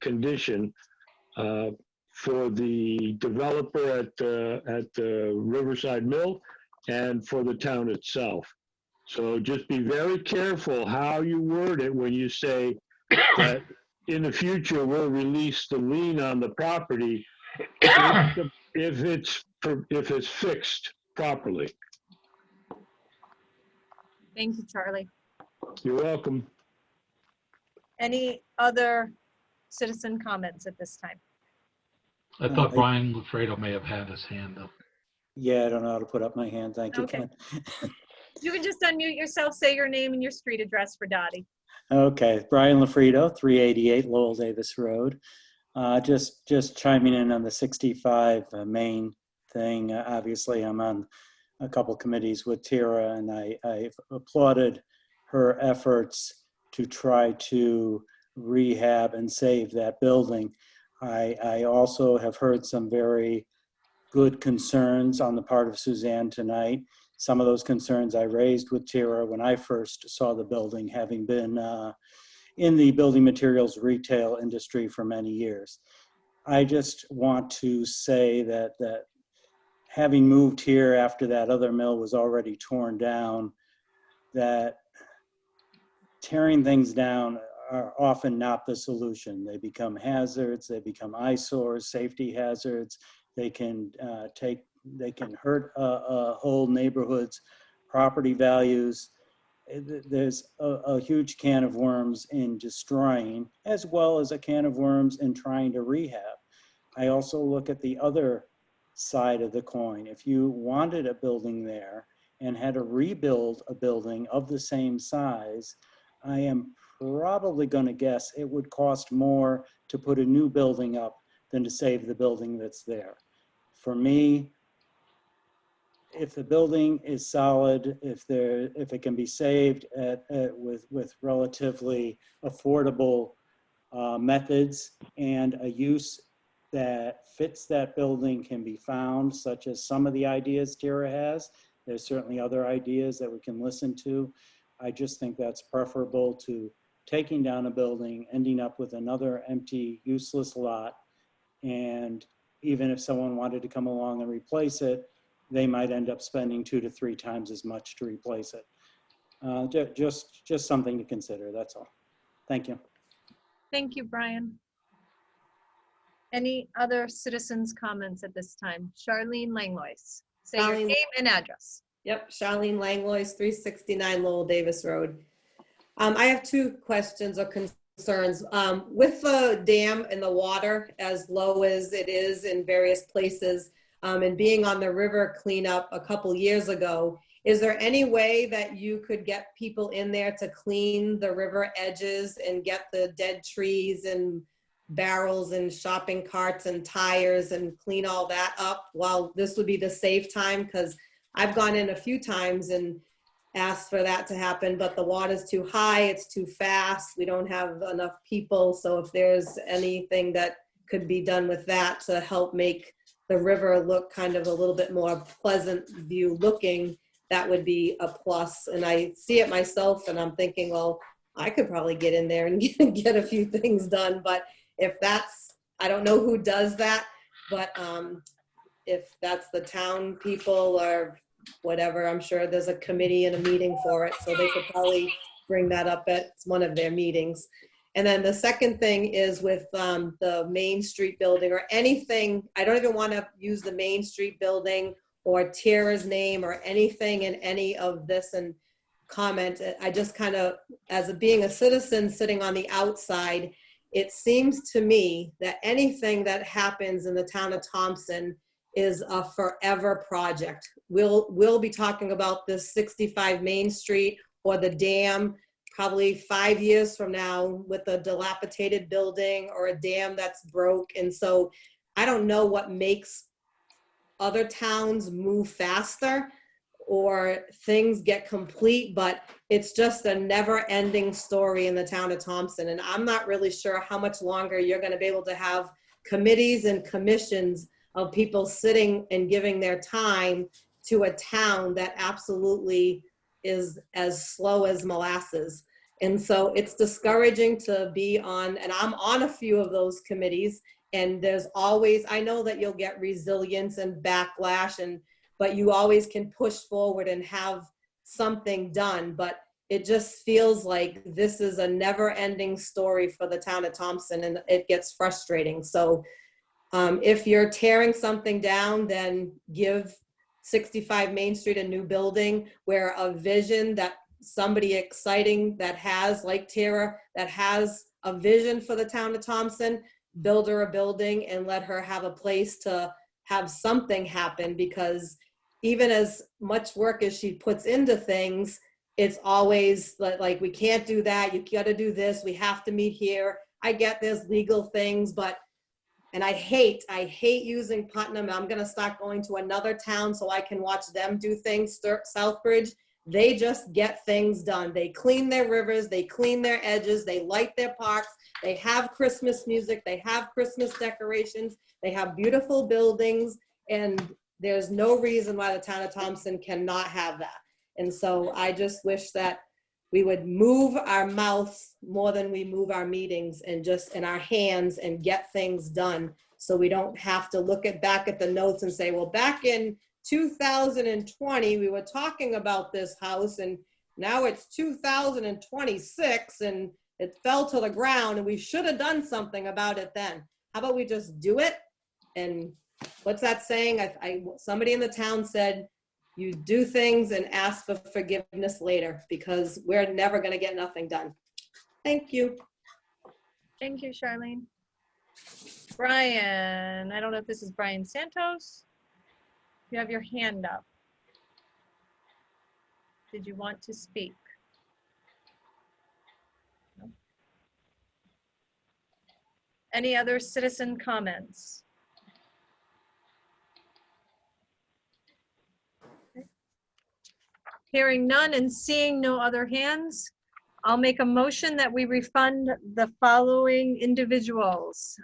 condition for the developer at the Riverside Mill and for the town itself. So just be very careful how you word it when you say that in the future we'll release the lien on the property if it's fixed properly. Thank you, Charlie. You're welcome. Any other citizen comments at this time? I thought Brian Lafredo may have had his hand up. Yeah, I don't know how to put up my hand. Thank you, Okay. Ken. You can just unmute yourself, say your name and your street address for Dottie. Okay, Brian Lafredo, 388 Lowell Davis Road. Just chiming in on the 65 Main thing. Obviously, I'm on a couple committees with Tara, and I've applauded her efforts to try to rehab and save that building. I also have heard some very good concerns on the part of Suzanne tonight. Some of those concerns I raised with Tara when I first saw the building, having been in the building materials retail industry for many years. I just want to say that having moved here after that other mill was already torn down, that tearing things down are often not the solution. They become hazards, they become eyesores, safety hazards. They can hurt a whole neighborhood's property values. There's a huge can of worms in destroying, as well as a can of worms in trying to rehab. I also look at the other side of the coin. If you wanted a building there and had to rebuild a building of the same size, I am probably going to guess it would cost more to put a new building up than to save the building that's there. For me, if the building is solid, if it can be saved with relatively affordable methods, and a use that fits that building can be found, such as some of the ideas Tara has. There's certainly other ideas that we can listen to. I just think that's preferable to taking down a building, ending up with another empty, useless lot. And even if someone wanted to come along and replace it, they might end up spending 2 to 3 times as much to replace it. Just something to consider, that's all. Thank you. Thank you, Brian. Any other citizens' comments at this time? Charlene Langlois, say your Charlene. name and address. Yep, Charlene Langlois, 369 Lowell Davis Road. I have 2 questions or concerns. With the dam and the water as low as it is in various places, and being on the river cleanup a couple years ago, is there any way that you could get people in there to clean the river edges and get the dead trees and barrels and shopping carts and tires and clean all that up while this would be the safe time? Because I've gone in a few times and asked for that to happen, but the water's too high, it's too fast, we don't have enough people. So if there's anything that could be done with that to help make the river look kind of a little bit more pleasant view looking, that would be a plus. And I see it myself and I'm thinking, well, I could probably get in there and get a few things done. But if that's, I don't know who does that, but if that's the town people or whatever, I'm sure there's a committee and a meeting for it. So they could probably bring that up at one of their meetings. And then the second thing is with the Main Street building or anything, I don't even want to use the Main Street building or Tara's name or anything in any of this and comment. I just kind of, being a citizen sitting on the outside, it seems to me that anything that happens in the town of Thompson is a forever project. We'll be talking about this 65 Main Street or the dam probably 5 years from now with a dilapidated building or a dam that's broke. And so I don't know what makes other towns move faster or things get complete, but it's just a never-ending story in the town of Thompson. And I'm not really sure how much longer you're going to be able to have committees and commissions of people sitting and giving their time to a town that absolutely is as slow as molasses. And so it's discouraging to be on, and I'm on a few of those committees, and there's always, I know that you'll get resilience and backlash, but you always can push forward and have something done. But it just feels like this is a never-ending story for the town of Thompson, and it gets frustrating. So if you're tearing something down, then give 65 Main Street a new building where a vision that somebody exciting that has, like Tara, that has a vision for the town of Thompson, build her a building and let her have a place to have something happen. Because even as much work as she puts into things, it's always like, we can't do that, you got to do this, we have to meet here. I get there's legal things, but And I hate using Putnam. I'm gonna start going to another town so I can watch them do things. Southbridge, they just get things done. They clean their rivers, they clean their edges, they light their parks, they have Christmas music, they have Christmas decorations, they have beautiful buildings, and there's no reason why the town of Thompson cannot have that. And so I just wish that we would move our mouths more than we move our meetings, and just in our hands, and get things done, so we don't have to look back at the notes and say, well, back in 2020, we were talking about this house, and now it's 2026 and it fell to the ground, and we should have done something about it then. How about we just do it? And what's that saying? Somebody in the town said, you do things and ask for forgiveness later, because we're never going to get nothing done. Thank you. Thank you, Charlene. Brian, I don't know if this is Brian Santos. You have your hand up. Did you want to speak? No. Any other citizen comments? Hearing none and seeing no other hands, I'll make a motion that we refund the following individuals.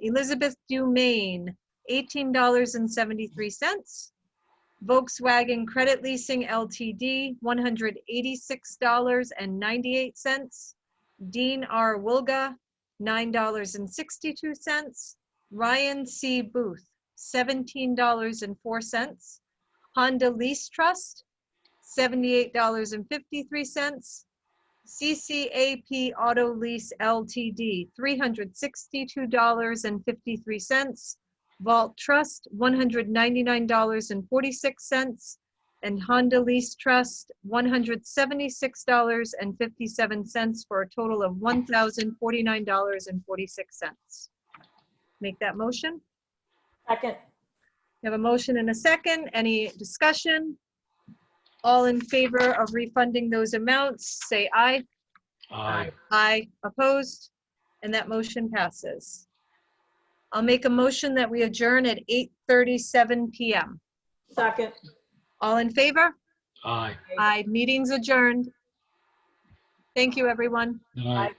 Elizabeth Dumaine, $18.73. Volkswagen Credit Leasing LTD, $186.98. Dean R. Wilga, $9.62. Ryan C. Booth, $17.04. Honda Lease Trust, $78.53. CCAP Auto Lease LTD, $362.53. Vault Trust, $199.46. And Honda Lease Trust, $176.57, for a total of $1,049.46. Make that motion. Second. We have a motion and a second. Any discussion? All in favor of refunding those amounts, say aye. Aye. Aye. Opposed? And that motion passes. I'll make a motion that we adjourn at 8:37 p.m. Second. All in favor? Aye. Aye. Meeting's adjourned. Thank you, everyone. Good night.